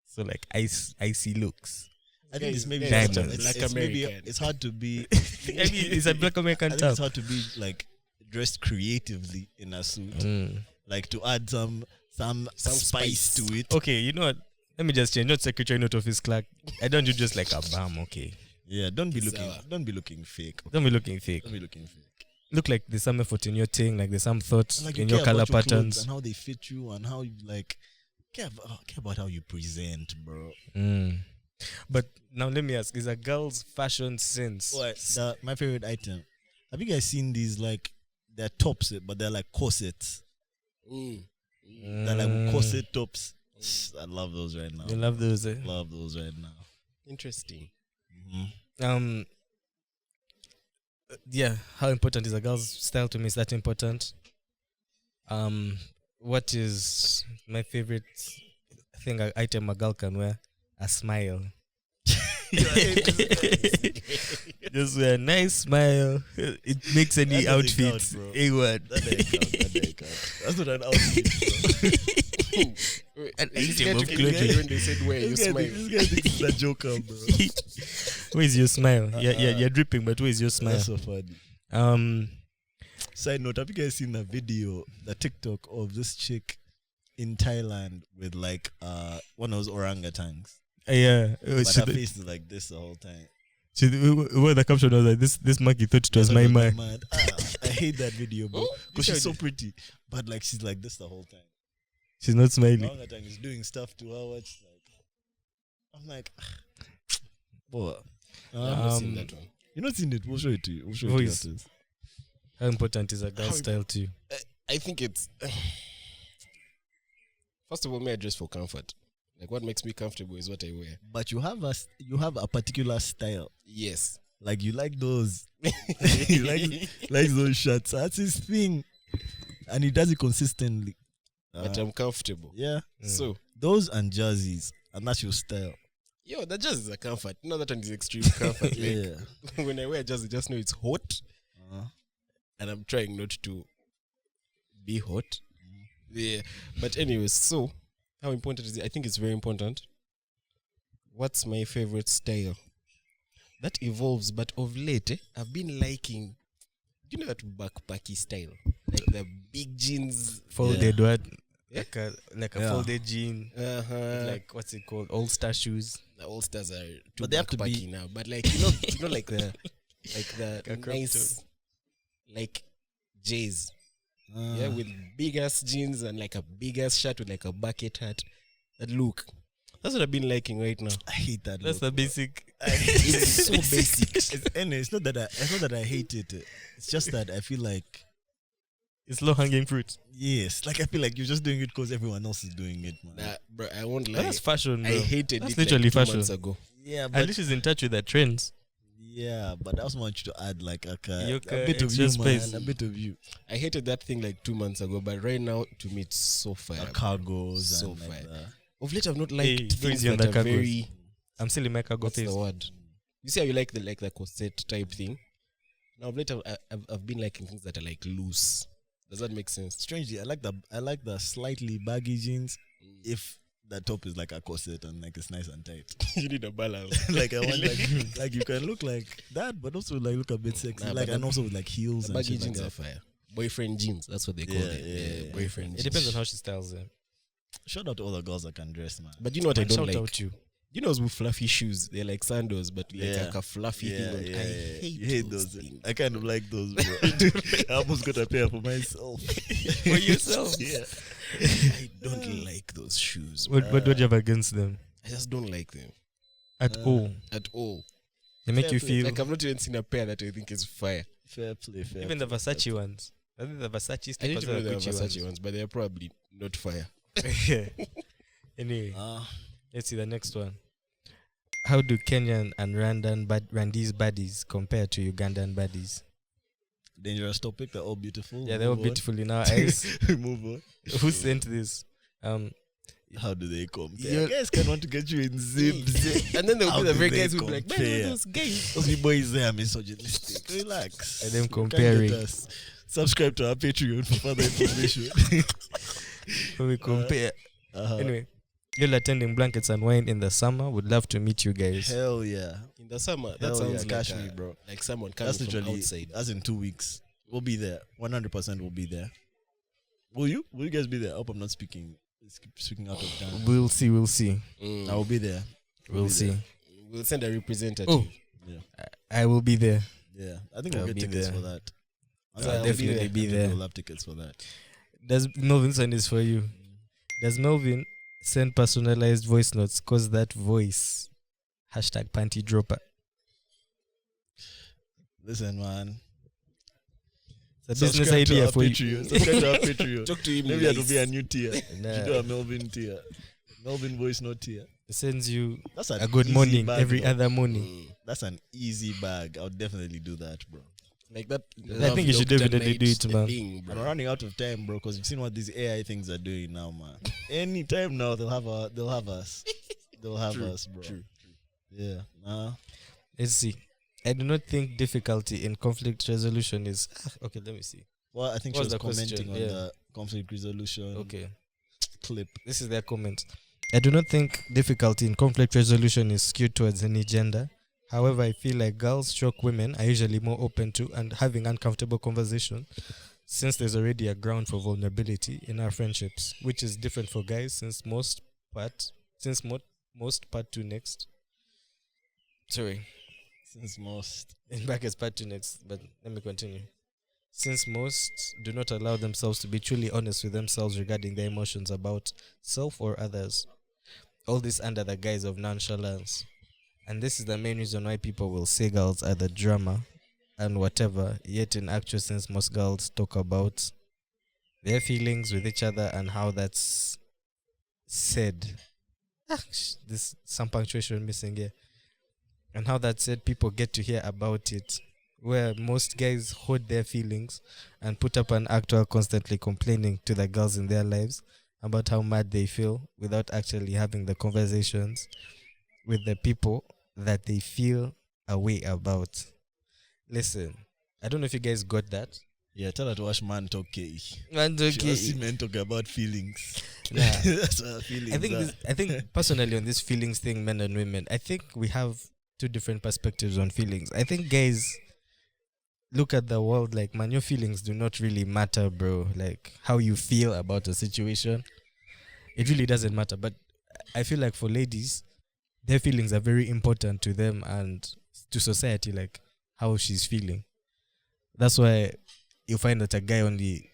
So like icy looks. I think it's maybe Diamonds. it's maybe it's hard to be. I mean, it's a black I American think term. it's hard to be like dressed creatively in a suit, like to add some spice to it. Okay, you know what? Let me just change. Not secretary, not office clerk. I don't do just like a bam. Okay. Yeah, don't be looking fake. Don't be looking fake. Don't be looking fake. Look like there's some effort in your thing, like there's some thoughts Like in you your care color about your clothes patterns. and how they fit you and how you like care about how you present, bro. But now let me ask: is a girl's fashion sense? My favorite item. Have you guys seen these like they're tops, but they're like corsets? They're like corset tops. I love those right now. You love those, eh? Love those right now. Interesting. Yeah, how important is a girl's style to me? Is that important? What is my favorite item a girl can wear? A smile. Just wear a nice smile. It makes any outfit. That doesn't count. That's not an outfit. An This item guy of took clothing. it when they said where you smile. This guy thinks it's a joker, bro. Where's your smile? You're dripping, but where's your smile? That's so funny. Side note, have you guys seen the video, the TikTok of this chick in Thailand with like one of those orangutans? Yeah. But her face is like this the whole time. What the caption was like, this monkey thought it was my mind. I hate that video, bro. Because she's so pretty. But like she's like this the whole time. She's not smiling. Orangutan is doing stuff to her. I'm like, boy. I've not seen that one. You've not seen it? We'll show it to you. We'll show it Voice. to you. How important is a girl's style to you? I think it's first of all, may I dress for comfort. Like what makes me comfortable is what I wear. But you have a particular style. Yes. Like you like those. He likes those shots. That's his thing. And he does it consistently. But I'm comfortable. Yeah. So, Those and jerseys. And that's your style. yo, that just is a comfort. No, that one is extreme comfort. Yeah. Like, when I wear jersey, just know it's hot. And I'm trying not to be hot. Yeah. But anyways, so how important is it? I think it's very important. What's my favorite style? That evolves, but of late, I've been liking, you know, that backpacky style, like the big jeans, Folded what? Yeah. Like a Yeah. folded jean. with Like what's it called? All star shoes. the All Stars are too But they have to be- backpacky now. But like like the A crop nice, like J's, Ah. yeah, with big ass jeans and like a big ass shirt with like a bucket hat. That look. That's what I've been liking right now. I hate that. That's look, the basic. It's so basic. it's not that I hate it. It's just that I feel like It's low hanging fruit. yes, like I feel like you're just doing it because everyone else is doing it, man. Nah, bro, I won't lie. That's fashion, bro. I hated That's it literally like 2 fashion. months ago. Yeah, At but least he's in touch with the trends. yeah, but I also want you to add like a Yoka, bit of extra you, space. man. A bit of you. I hated that thing like 2 months ago, but right now, to me, it's so fire. The cargos So and like fire. the, Of late, I've not Hey, liked things easy on that the are cargos. very. I'm still in my cargo What's phase. the word? You see how you like the corset type thing? Now, of late, I've been liking things that are like loose. Does that make sense? strangely, I like the slightly baggy jeans if the top is like a corset and like it's nice and tight. You need a balance. Like I want like you can look like that, but also like look a bit sexy. Nah, like but and also with like heels The and baggy shit like jeans are that. fire. Boyfriend jeans, that's what they call Yeah, it. yeah. Boyfriend It jeans. depends on how she styles them. Shout out to all the girls that can dress, man. But you know what I And don't shout like? out you. You know those with fluffy shoes? They're like sandals, but like, Yeah. like a fluffy thing. On. I hate You hate those those. things. I kind of like those, bro. I almost got a pair for myself. For yourself? Yeah. I don't like those shoes. What do you have against them? I just don't like them At all. at all. They make fair you play. feel. Like I've not even seen a pair that I think is fire. Fair play, fair Even the play. Versace ones. I think the Versace I stuff need was to know the the Gucci Versace ones, but they're probably not fire. Yeah. Anyway, Ah, let's see the next one. How do Kenyan and Rwandese baddies compare to Ugandan baddies? dangerous topic. They're all beautiful. Yeah, they're all Move on. beautiful in our eyes. Move on. Who sent this? How do they compare? You're- Guys can want to get you in zips. And then there'll How be the do very they guys who will be like, man, compare? those guys. Those people is there misogynistic. Relax. And them You can't get comparing. us. Subscribe to our Patreon for further information. When we compare. Uh-huh. Anyway, you're attending Blankets and Wine in the summer. Would love to meet you guys. Hell yeah. In the summer, that Hell sounds yeah, like, cash me, bro. like someone coming That's from literally outside. that's in 2 weeks. We'll be there. 100% we'll be there. Will you? Will you guys be there? I hope I'm not speaking out of time. We'll see. We'll see. I will be there. We'll be see. there. We'll send a representative. Oh. Yeah. I will be there. Yeah. I think we'll I'll get be tickets there. for that. I'll definitely be there. We'll have tickets for that. Does Melvin send this for you? Does Melvin send personalized voice notes? Cause that voice. Hashtag panty dropper. Listen, man. It's a business Subscribe to idea our for you. Patreon. Subscribe to our Patreon. Talk to him. Maybe nice. that'll be a new tier. Nah, You do a Melvin tier. Melvin voice note tier. it sends you That's an a good easy morning bag, every though. other morning. That's an easy bag. I'll definitely do that, bro. Like that. I think you should definitely do it, man. Thing, I'm bro. running out of time, bro, because you've seen what these AI things are doing now, man. Anytime now, they'll have us. They'll have True, us, bro. true. Yeah. Nah. Let's see. I do not think difficulty in conflict resolution is okay. Let me see. Well, I think What she was was the question? commenting on Yeah. the conflict resolution Okay, clip. this is their comment. I do not think difficulty in conflict resolution is skewed towards any gender. However, I feel like girls stroke women are usually more open to and having uncomfortable conversation since there's already a ground for vulnerability in our friendships, which is different for guys since most part two next. Sorry, Since most. in brackets part two next, but let me continue. Since most do not allow themselves to be truly honest with themselves regarding their emotions about self or others. All this under the guise of nonchalance. And this is the main reason why people will say girls are the drama and whatever, yet in actual sense most girls talk about their feelings with each other and how that's said. This some punctuation missing here. and how that said people get to hear about it, where most guys hold their feelings and put up an act while constantly complaining to the girls in their lives about how mad they feel without actually having the conversations with the people that they feel a way about. Listen, I don't know if you guys got that. Yeah, tell her to watch Man Talk K. Man, She wants to see men talk about feelings. Nah. That's what feelings I think personally on this feelings thing, men and women, I think we have two different perspectives on feelings. I think guys look at the world like, man, your feelings do not really matter, bro. Like how you feel about a situation, it really doesn't matter. But I feel like for ladies, their feelings are very important to them and to society, like how she's feeling. That's why you find that a guy only,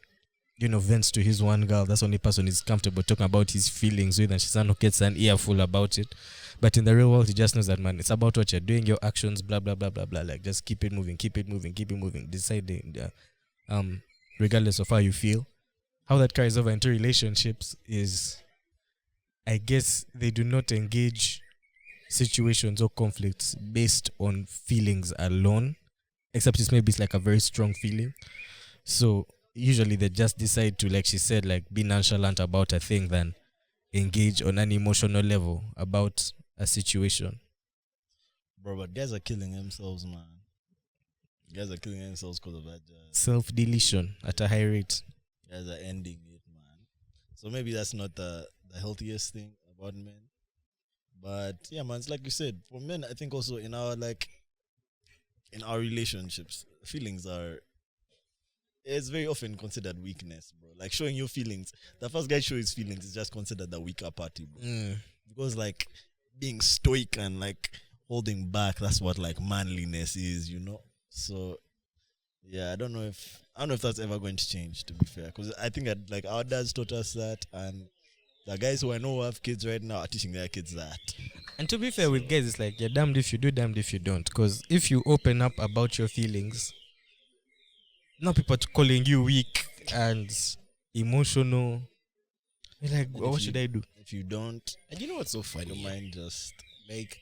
vents to his one girl. That's the only person he's comfortable talking about his feelings with, and she's not gets an earful about it. But in the real world, he just knows that, man, it's about what you're doing, your actions, blah blah blah blah blah. Like just keep it moving, keep it moving, keep it moving. Deciding, regardless of how you feel, how that carries over into relationships is, I guess they do not engage situations or conflicts based on feelings alone, except it's like a very strong feeling. So usually they just decide to, like she said, like be nonchalant about a thing than engage on an emotional level about a situation. Bro, but guys are killing themselves, man. Guys are killing themselves because of that. Self-deletion at a high rate. Guys are ending it, man. So maybe that's not the healthiest thing about men. But yeah, man, it's like you said, for men, I think also in our relationships, feelings it's very often considered weakness, bro. Like showing your feelings. The first guy shows his feelings is just considered the weaker party, bro. Because like being stoic and like holding back, that's what like manliness is, So yeah, I don't know if that's ever going to change, to be fair. Because I think that like our dads taught us that, and the guys who I know who have kids right now are teaching their kids that. And to be fair with guys, it's like you're damned if you do, damned if you don't. Because if you open up about your feelings, now people are calling you weak and emotional. You're like, what should I do? If you don't, and you know what's so funny? Don't mind just like,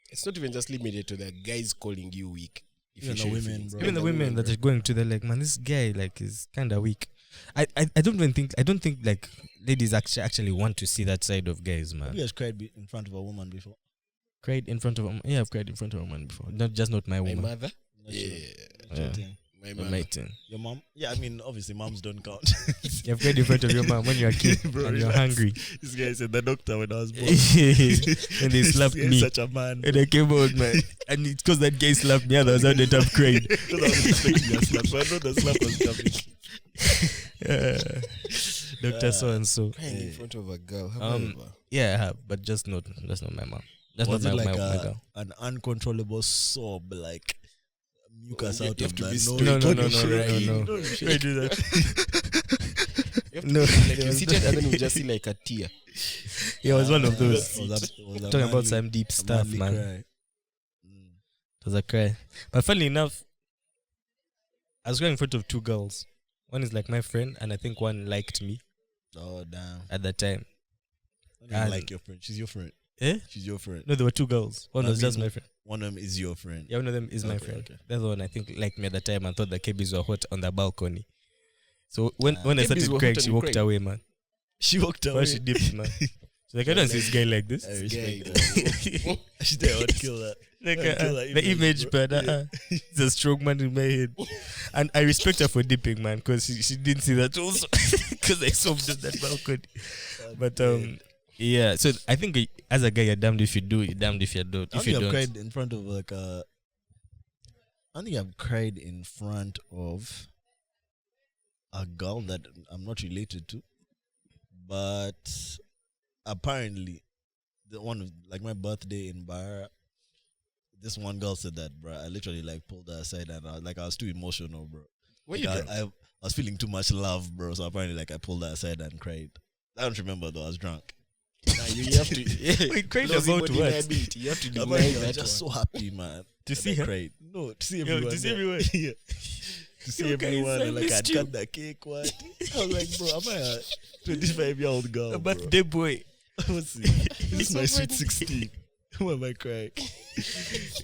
it's not even just limited to the guys calling you weak. Even the women, bro. Even the women that are going to the like, man, this guy like is kind of weak. I don't think like ladies actually want to see that side of guys, man. Have you guys cried in front of a woman before? Cried in front of a woman? Yeah, I've cried in front of a woman before. Not my woman. My mother? Yeah. My mom. Your mom? Yeah, I mean, obviously, moms don't count. You've cried in front of your mom when you're a kid bro, and you're hungry. This guy said the doctor when I was born. And they slapped me. Such a man. And I came out, man. And it's because that guy slapped me, otherwise I wouldn't have cried. Because I was expecting a slap, so I know the slap was coming. Doctor so and so. Crying in front of a girl. Yeah, I have, but that's not my mom. That's was not it my girl. An uncontrollable sob, like mucus out of that? No. Don't do that. No, like you seated and then you just see like a tear. Yeah, it was one of those. Was talking about some deep stuff, man. Cry. It was a cry. But funnily enough, I was crying in front of two girls. One is like my friend, and I think one liked me. Oh damn! At that time, I like your friend. She's your friend. Eh? She's your friend. No, there were two girls. One was just my friend. One of them is your friend. Yeah, one of them is my friend. Okay. The other one, I think, liked me at the time and thought the KBs were hot on the balcony. So when I started crying, she walked away, man. She walked away? Well, she dipped, man. She's like, I don't see this guy like this. I respect that. She did. I would kill that. Like the image, but it's a strong man in my head. And I respect her for dipping, man, because she didn't see that also. Because I saw just that balcony. But yeah, so I think as a guy, you're damned if you do, you're damned if you don't. I think I've cried in front of like a. I think I've cried in front of a girl that I'm not related to, but apparently, the one of, like my birthday in Bahara, this one girl said that, bro. I literally like pulled her aside and I was too emotional, bro. What like, you I was feeling too much love, bro. So apparently, like I pulled her aside and cried. I don't remember though. I was drunk. Nah, you have to. Wait, cried about what? You have to deny I'm that. just so happy, man. To see her? Cried. No, to see everyone. To see everyone. Yeah. To see everyone, and like I'd cut the cake. What? I was like, bro, am I a 25-year-old girl? A birthday boy. What's it? This is my sweet 16. Who am I crying?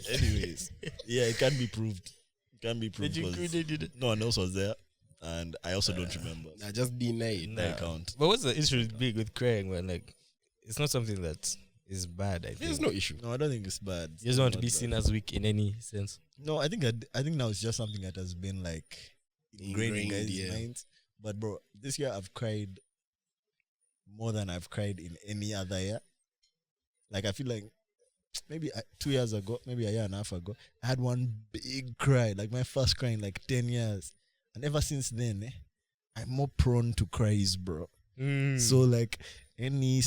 Anyways, Yeah, it can be proved. It can be proved. Did you 'cause did it? no one else was there, and I also don't remember. I just deny it. Nah. I count. But what's the issue big with crying, man? Like, it's not something that is bad. I think There's no issue. No, I don't think it's bad. you just don't want to Not be bad. seen as weak in any sense. No, I think now it's just something that has been like ingrained in Ingrained, guys' yeah. minds. But bro, this year I've cried more than I've cried in any other year. Like I feel like maybe 2 years ago, maybe a year and a half ago, I had one big cry, like my first cry in like 10 years. And ever since then, I'm more prone to cries, bro. So like any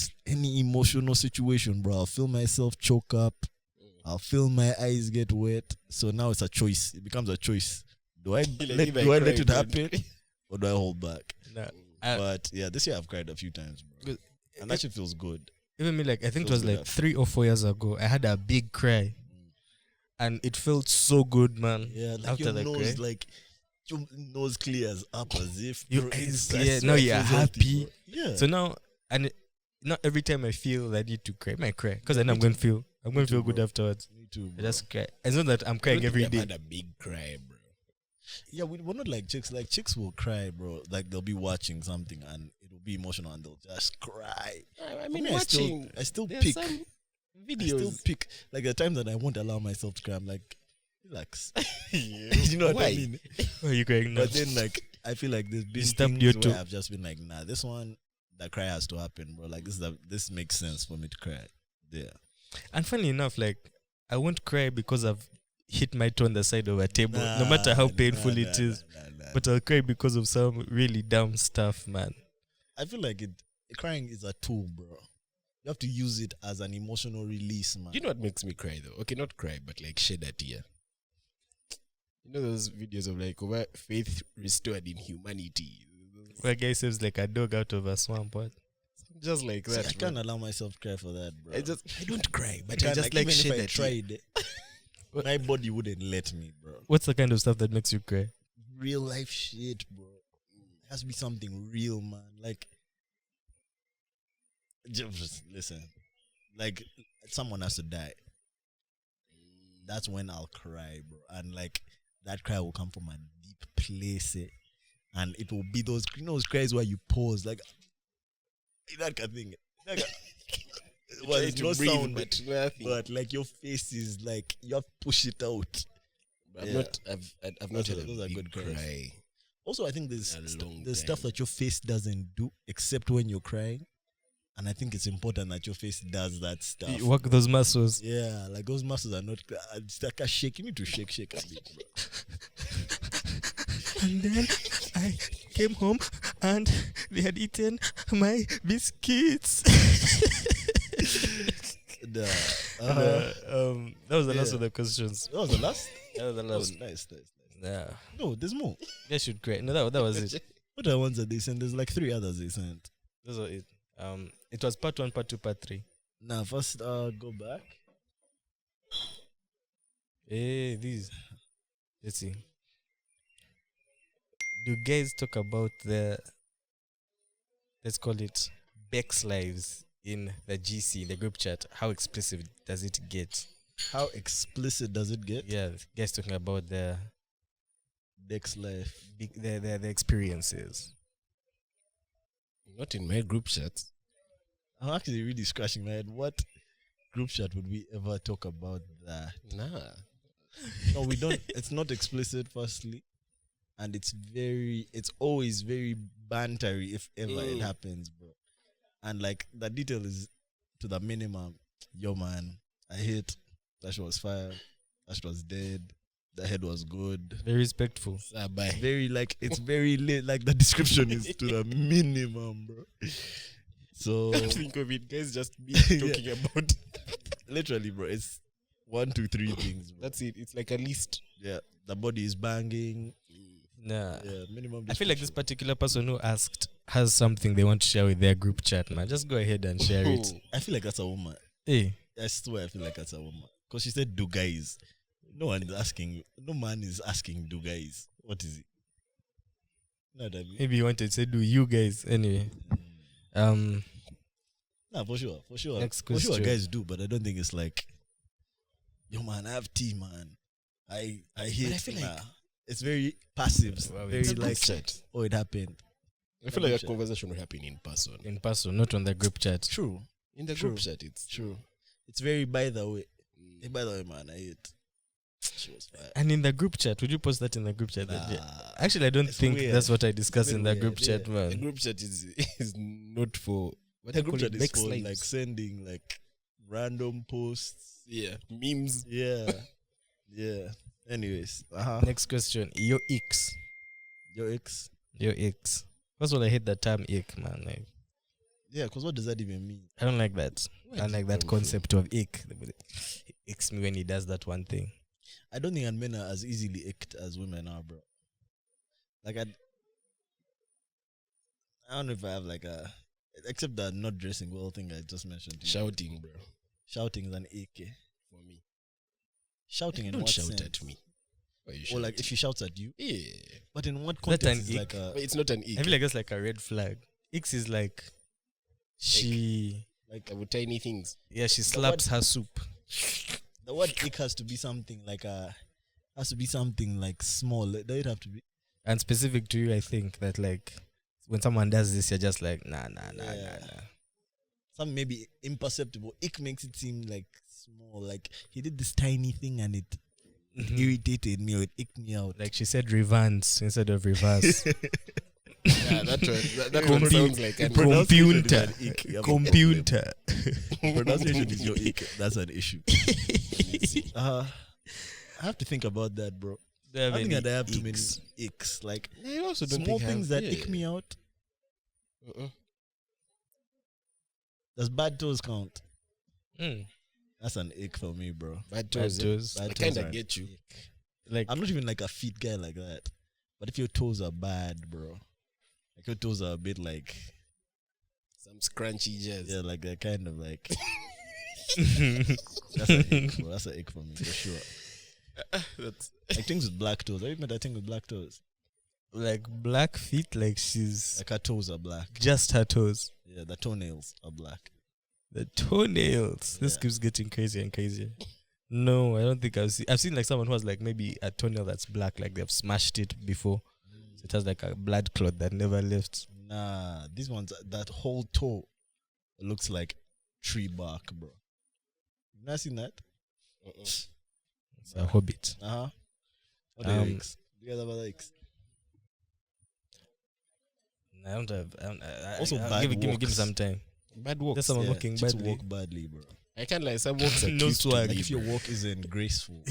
emotional situation, bro, I'll feel myself choke up. I'll feel my eyes get wet. So now it's a choice. It becomes a choice. Do I let it happen or do I hold back? Nah. But yeah, this year I've cried a few times, bro. Good. And that shit feels good. Even me, like, I think it Feels was good like after. 3 or 4 years ago, I had a big cry. And it felt so good, man. Yeah, like After your the nose, cry. like your nose clears up as if Your bro, eyes I clear. swear Now it you're feels healthy, happy. bro. Yeah. So now, and not every time I feel I need to cry, I might cry. Because I know I'm going to feel too, good bro. afterwards. Me too, I bro. just cry. It's not that I'm crying every I've day. had a big cry, bro. Yeah, we're not like chicks. Like chicks will cry, bro. Like they'll be watching something and it'll be emotional and they'll just cry. I mean, Me, watching. I still There's pick. some I still videos. pick. Like the time that I won't allow myself to cry, I'm like, relax. You know what Why? I mean? Why are you crying now? But then, like, I feel like there's been stabbed things you where too. I've just been like, nah, this one, that cry has to happen, bro. Like, this makes sense for me to cry. Yeah. And funny enough, like, I won't cry because I've hit my toe on the side of a table, no matter how painful it is. Nah. But I'll cry because of some really dumb stuff, man. I feel like crying is a tool, bro. You have to use it as an emotional release, man. You know what makes me cry though? Okay, not cry, but like shed a tear. You know those videos of like over faith restored in humanity. Where a guy saves like a dog out of a swamp. What? Just like See, that. I bro. can't allow myself to cry for that, bro. I don't cry, but can't, I just like even shed if I a tear. tried, my body wouldn't let me, bro. What's the kind of stuff that makes you cry? Real life shit, bro. It has to be something real, man. Like, just listen. Like, someone has to die. That's when I'll cry, bro. And like, that cry will come from a deep place, and it will be those, those cries where you pause, like that kind of thing. Like, well, Try it's to no breathe, sound, but nothing. but like your face is like you have to push it out. I've yeah. not. I've not had a Those are big good cries. cry. Also, I think there's A long there's time. stuff that your face doesn't do except when you're crying, and I think it's important that your face does that stuff. You work those muscles. Yeah, like those muscles are not. It's like a shake. You need to shake a bit, bro. And then I came home and they had eaten my biscuits. That was the last Yeah. of the questions. That was the last. That was the That was last. nice. Yeah. No, there's more. They should create. No, that was it. What are the ones that they sent? There's like 3 others they sent. Those were it. It was part 1, part 2, part 3. Now, first, go back. Hey, these. Let's see. Do guys talk about let's call it, Beck's lives in the GC, the group chat? How explicit does it get? How explicit does it get? Yeah, guys talking about the Dex life. experiences. Not in my group chat. I'm actually really scratching my head. What group chat would we ever talk about that? Nah. No, we don't. It's not explicit, firstly. And it's always very bantery if ever it happens, bro. And like the detail is to the minimum. Yo, man, I hit. That shit was fire. That shit was dead. The head was good. Very respectful. Bye. Very like it's very late. Like the description is to the minimum, bro. So Think of it, guys. Just be Yeah. talking about. literally, bro, it's 1, 2, 3 things. Bro. That's it. It's like a list. Yeah, the body is banging. Nah. Yeah, minimum. I feel like this description. particular person who asked has something they want to share with their group chat, man. Just go ahead and share it. I feel like that's a woman. Hey, I swear, I feel like that's a woman. Because she said, "Do guys?" No one is asking. No man is asking, "Do guys?" What is it? You know what I mean? maybe you wanted to say, do you guys? Anyway. Nah, for sure. Next For sure, question. guys do, but I don't think it's like yo man, I have tea, man. I hate. I feel like it's very passive. Wow, very it's a group like chat. oh, it happened. I feel like a conversation will happen in person. In person, not on the group chat. True. In the True. group chat, it's True. It's very by the way. Hey, by the way, man, I hate. She was fire. And in the group chat, would you post that in the group chat? Nah. Actually, I don't It's think weird. that's what I discussed It's in a the bit group weird, chat, the man. group chat is not for what The do you group call chat it? is Next for lives. like sending like random posts. Yeah, memes. Yeah. Yeah. Anyways, Next question. Your icks. your ex. Your icks. First of all, I hate the term ick, man. Like, Yeah, because what does that even mean? I don't like that. Where I don't did like it that come from? concept of ick. He icks me when he does that one thing. I don't think men are as easily icked as women are, bro. Like I don't know if I have like a, except that not dressing well thing I just mentioned. To you. Shouting, bro. Shouting is an ick. For me, Shouting in don't what shout sense? at me. Why you Or like shouting? if she shouts at you. Yeah, But in what Is that context an is like ick? a but it's not an I ick. feel like that's like a red flag. Icks is like she, Like with tiny things. yeah, she The slaps her soup. the word ick has to be something like small. Does it have to be? And specific to you, I think that like when someone does this, you're just like, nah. Some maybe imperceptible. Ick makes it seem like small. Like he did this tiny thing and it irritated me or it icked me out. Like she said reverse instead of reverse. Yeah, that one sounds like an Pronunciation is Computer. an ick. You have a problem. Computer. Pronunciation is your ick. That's an issue. I have to think about that, bro. I think that I have too many icks. Like I also don't small think things that ick me out. Does bad toes count? That's an ick for me, bro. Bad Bad toes. toes. I Bad kind toes are of an get you. ick. Like I'm not even like a feet guy like that. But if your toes are bad, bro, like your toes are a bit like, Some scrunchy jazz. yeah, like they're kind of like, that's an ick, bro. That's an ick for me, for sure. That's Like things with black toes. Have you met that thing with black toes? like black feet, like she's Like her toes are black. just her toes. Yeah, the toenails are black. The toenails. This Yeah. keeps getting crazier and crazier. No, I don't think I've seen like someone who has like maybe a toenail that's black, like they've smashed it before. So it has like a blood clot that never left. Nah, these ones, that whole toe looks like tree bark, bro. You not seen that? It's a hobbit. What are your icks? Do you guys have other icks? I don't have. Also bad give me walks. some time. bad walks. There's someone Yeah, walking chicks badly. walk badly, bro. I can't lie. Some walks are No cute swag. to Like me. if your bro. walk isn't graceful,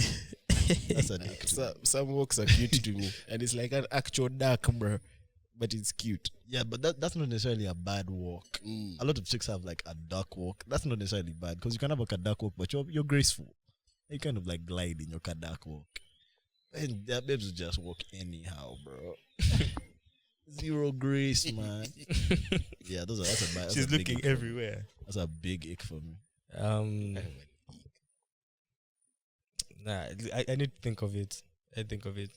that's an ick. to me. Some walks are cute to me, and it's like an actual dark, bro. But it's cute. Yeah, but that's not necessarily a bad walk. A lot of chicks have like a dark walk. That's not necessarily bad because you can have like a dark walk, but you're graceful. You kind of like glide in your dark walk. And their babes will just walk anyhow, bro. Zero grace, man. Yeah, that's a bad. She's that's a big looking ick for me. everywhere. That's a big ick for me. Nah, I need to think of it. I think of it.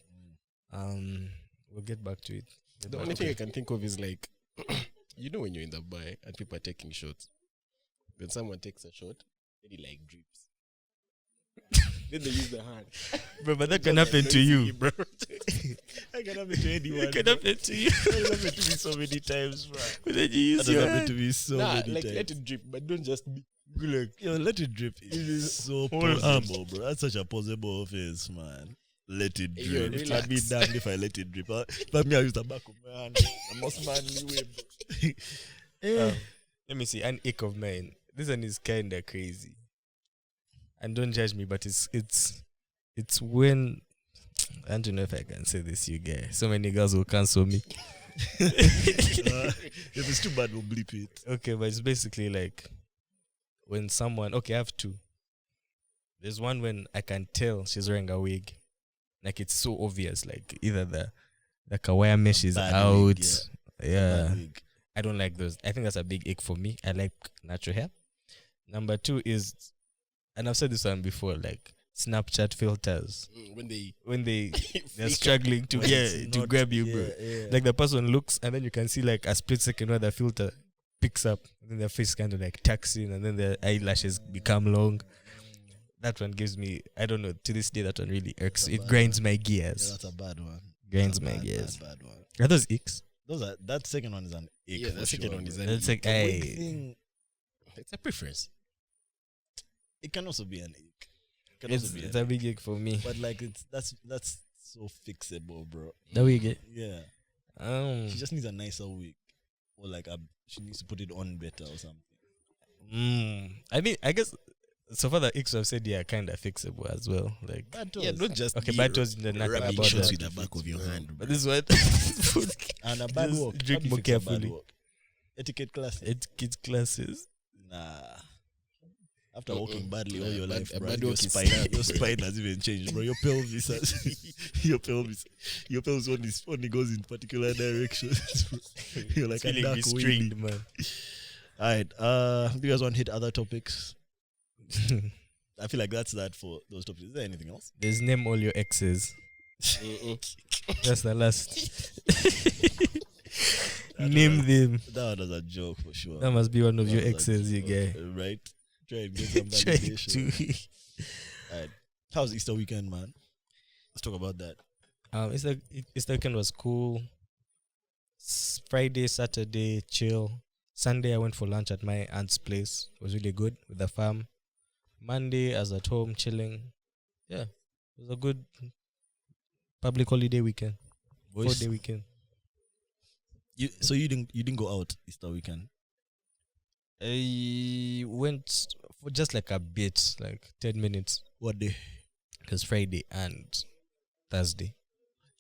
We'll get back to it. The only thing I can think of is like, you know, when you're in the bar and people are taking shots, then someone takes a shot, then he like drips. Then they use the hand. bro, but that can happen to you. bro. That can happen to anyone. It can happen to you. That happened to me so many times, bro. But then you use That your happened hand. to me so Nah, many like times. let it drip, but don't just be. Yo, let it drip. It is so whole arm. possible, bro. That's such a possible offense, man. Let it Hey, yo, drip. relax. I'd be damned if I let it drip. But me, I use the back of my hand. The most manly way, bro. Let me see. An ick of mine. This one is kind of crazy. And don't judge me, but it's when I don't know if I can say this, you guys. So many girls will cancel me. If it's too bad, we'll bleep it. Okay, but it's basically like when someone. Okay, I have two. There's one when I can tell she's wearing a wig, like it's so obvious. Like either the kawaii mesh is Bad out. wig, Yeah, Bad wig. I don't like those. I think that's a big ick for me. I like natural hair. Number two is, and I've said this one before, like Snapchat filters when they're struggling to When to grab you, bro. Yeah. Like the person looks, and then you can see like a split second where the filter picks up, and then their face kind of like tucks in, and then their eyelashes become long. That one gives me, I don't know, to this day, that one really irks. That's a It bad grinds one. my Yeah, gears. that's a bad one. Grinds That's a my bad, gears. bad one. Are those icks? That second one is an ick. Yeah, for the second sure, one is bro. an That's like, The wig hey. thing, It's a preference. it can also be an ick. It can also It's, be it's an a big ick for me. but like that's so fixable, bro. The wig, Yeah. She just needs a nicer wig, or like she needs to put it on better or something. I mean, I guess so far the icks I've said, yeah, kind of fixable as well. Like, Bad Yeah, toes. not just okay, be bad toes in the knack rubbing about shots that. with the back of your hand. But this is what And a bad Just walk. drink How do you more fix a bad carefully. walk? Etiquette classes. it's kids classes. Nah. After walking badly all your Bad- life, a bro, bad your walk is spine, tough, your bro. spine has even changed, bro. Your pelvis has, your pelvis only goes in particular directions. Bro. You're like a Feeling duck restrained, waving. man. All right. Do you guys want to hit other topics? I feel like that's that for those topics. Is there anything else? There's name all your exes. That's the last. Name them. That was a joke for sure. That must be one of That your was a exes, you joke, guy. Right? Try and get some Try validation. to. Alright. How's Easter weekend, man? Let's talk about that. Easter weekend was cool. Friday, Saturday, chill. Sunday, I went for lunch at my aunt's place. It was really good with the fam. Monday, I was at home chilling. Yeah, it was a good public holiday weekend. Boys, 4-day weekend. so you didn't go out Easter weekend? I went for just like a bit, like 10 minutes. What day? Because Friday and Thursday.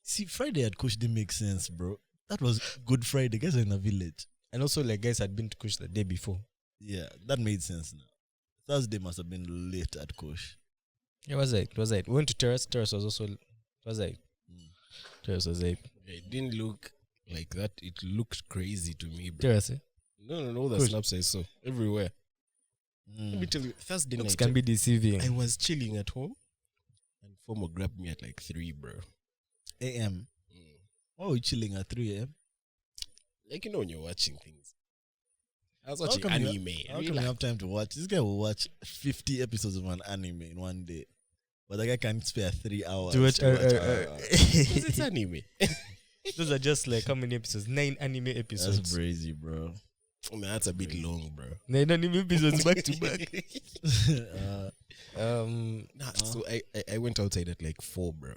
See, Friday at Kush didn't make sense, bro. That was Good Friday. Guys are in a village. And also, like, guys had been to Kush the day before. Yeah, that made sense now. Thursday must have been late at Kush. Yeah, it was it. It was it. We went to Terrace. Terrace was also. It was it. Terrace was it. It didn't look like that. It looked crazy to me, bro. Terrace, eh? No, all the Good. snaps I saw everywhere. Let me tell you, Thursday Looks night, can be deceiving. I was chilling at home, and FOMO grabbed me at like 3, bro. AM. Why were you chilling at 3 a.m.? Like, you know, when you're watching things. I was How watching come you- anime. How come Relax. you have time to watch? This guy will watch 50 episodes of an anime in one day. But the guy can't spare 3 hours. To watch to watch RRR. Because it's anime. Those are just like how many episodes? 9 anime That's episodes. crazy, bro. Oh, man, that's a bit long, bro. 9 anime episodes back to back. So I went outside at like 4, bro.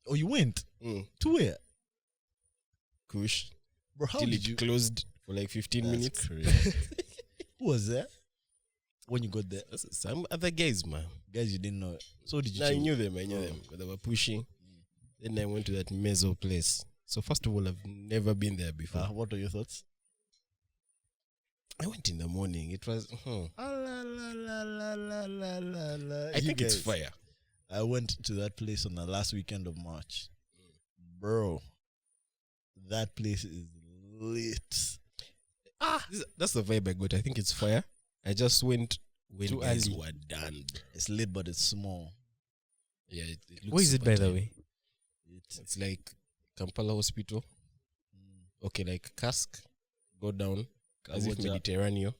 Oh, you went? To where? Kush. Bro, how Till did it you? closed for like 15 That's minutes. crazy. Who was there when you got there? Some other guys, man. Guys you didn't know. So did you? No, I chill? knew them. But they were pushing. Then I went to that mezzo place. So first of all, I've never been there before. What are your thoughts? I went in the morning. It was. I You think it's guys, fire. I went to that place on the last weekend of March. Bro, that place is lit. That's the vibe I got. I think it's fire. I just went when Too guys early. were done. Bro. It's lit, but it's small. Yeah, it looks Where is it, super by the tight. way? It's like Kampala Hospital. Okay, like cask, go down as if Kaboja. Mediterranean,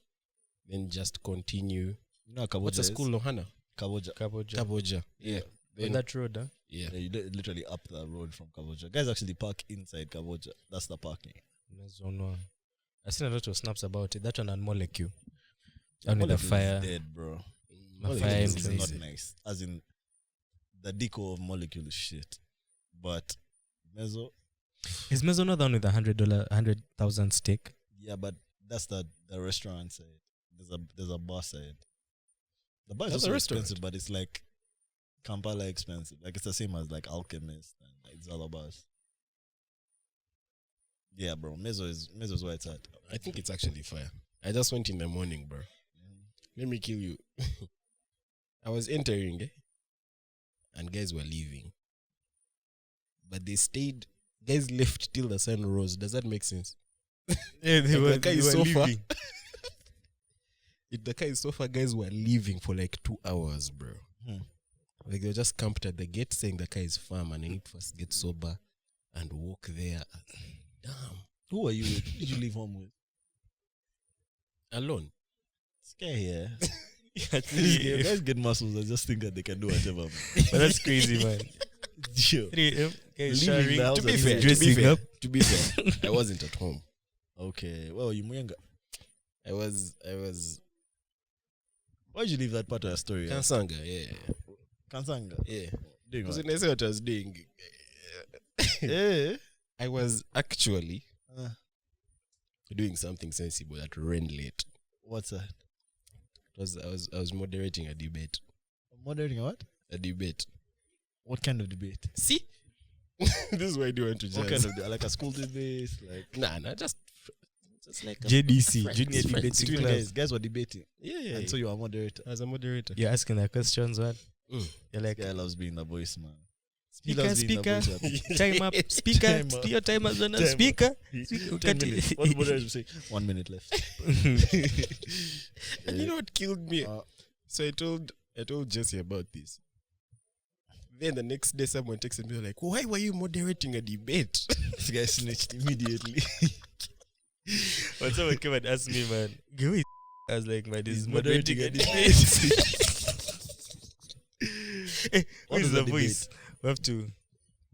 then just continue. You know how Kaboja What's the is? school, Lohana? Kaboja. Kaboja. Kaboja. Yeah. On Then, that road, huh? yeah. Yeah, you literally up the road from Kaboja. Guys actually park inside Kaboja. That's the parking. Zone 1. I've seen a lot of snaps about it. That one and Molecule. And with the Molecule is fire. dead, bro. The Molecule fire is entrance. not nice. As in, the deco of Molecule is shit. But Mezzo, Is Mezzo not the one with $100,000 stake? yeah, but that's the restaurant side. There's a bar side. The bar is That's a also restaurant. expensive, but it's like Kampala expensive. Like it's the same as like Alchemist and like Zalabas. Yeah, bro. Mezzo is where it's at. I think it's actually fire. I just went in the morning, bro. Let me kill you. I was entering, and guys were leaving. But they stayed. Guys left till the sun rose. Does that make sense? Yeah, Like the guy is so far. The guy is so far. Guys were leaving for like 2 hours, bro. Like they were just camped at the gate saying the guy is farm and I need to first get sober and walk there. Damn. Who are you with? Who did you leave home with? Alone. Scare here. At These 3 a.m. guys get muscles. I just think that they can do whatever. Man. But that's crazy, man. Sure. 3 a.m. Guys Leaving showering. the house To be at fair, 3 to be Dressing fair, up. to be fair, I wasn't at home. Okay. Well, you Muyenga. I was Why did you leave that part of your story? Kansanga, yeah. Kansanga. Yeah. Doing Because what? when I said what I was doing, Eh? I was actually Uh, doing something sensible that ran late. what's that? I was moderating a debate. Moderating a what? A debate. What kind of debate? See? This is why I do want to What jazz. kind of like a school debate? Like Nah, just like a JDC, friends, Junior friends. Debating between Class. guys were debating, yeah. and so you are a moderator. as a moderator. You're asking the questions, what? You're like, Guy loves being the voice, man. speaker, Speaker. time up, speaker, Time up. your time has run out, Time up. speaker. 10 minutes. What the moderator will say? 1 minute left. And you know what killed me? Uh, So I told Jesse about this. Then the next day, someone texted me like, "Why were you moderating a debate?" This guy snitched immediately. When someone came and asked me, man, give it. I was like, man, this is He's moderating a moderating a debate. Hey, What who is is the the voice? We have to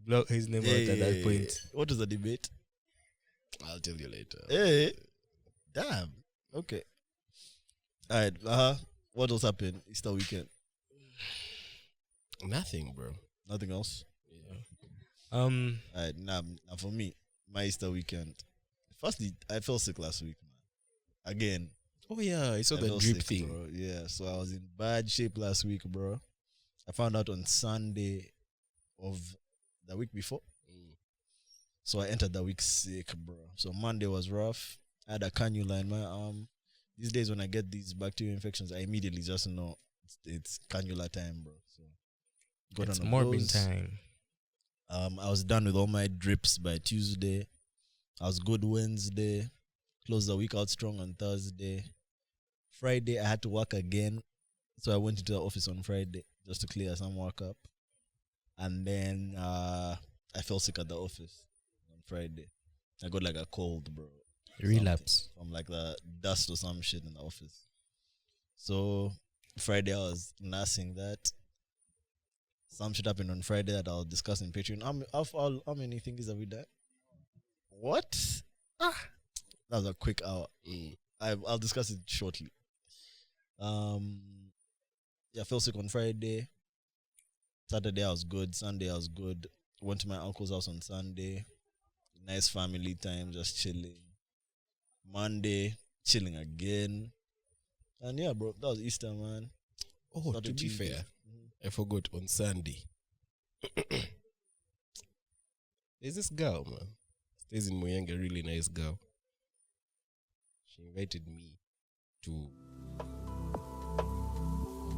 block his name out at that point. What is the debate? I'll tell you later. Hey, damn. Okay. All right. What else happened Easter weekend? Nothing, bro. Nothing else. Yeah. All right. Now for me, my Easter weekend. Firstly, I fell sick last week, man. Again. Oh yeah, I saw I the fell drip sick, thing. bro. Yeah. So I was in bad shape last week, bro. I found out on Sunday of the week before. So I entered the week sick, bro. So Monday was rough. I had a cannula in my arm. These days when I get these bacterial infections, I immediately just know it's cannula time, bro. So got It's on a morbid dose. time. I was done with all my drips by Tuesday. I was good Wednesday. Closed the week out strong on Thursday. Friday I had to work again. So I went into the office on Friday just to clear some work up. And then I fell sick at the office on Friday. I got like a cold, bro. Relapse. From like the dust or some shit in the office. So Friday I was nursing that. Some shit happened on Friday that I'll discuss in Patreon. How many things have we done? What? That was a quick hour. I'll discuss it shortly. I fell sick on Friday. Saturday I was good. Sunday I was good. Went to my uncle's house on Sunday. Nice family time, just chilling. Monday, chilling again. And yeah, bro, that was Easter, man. Oh, Started to be Tuesday. fair, I forgot on Sunday. There's this girl, man. Stays in Moyanga, really nice girl. She invited me to.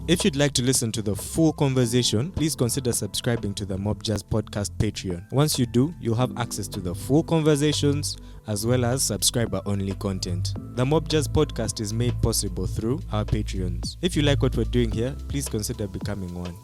If you'd like to listen to the full conversation, please consider subscribing to the Mobsters podcast Patreon. Once you do, you'll have access to the full conversations as well as subscriber-only content. The Mobsters podcast is made possible through our Patreons. If you like what we're doing here, please consider becoming one.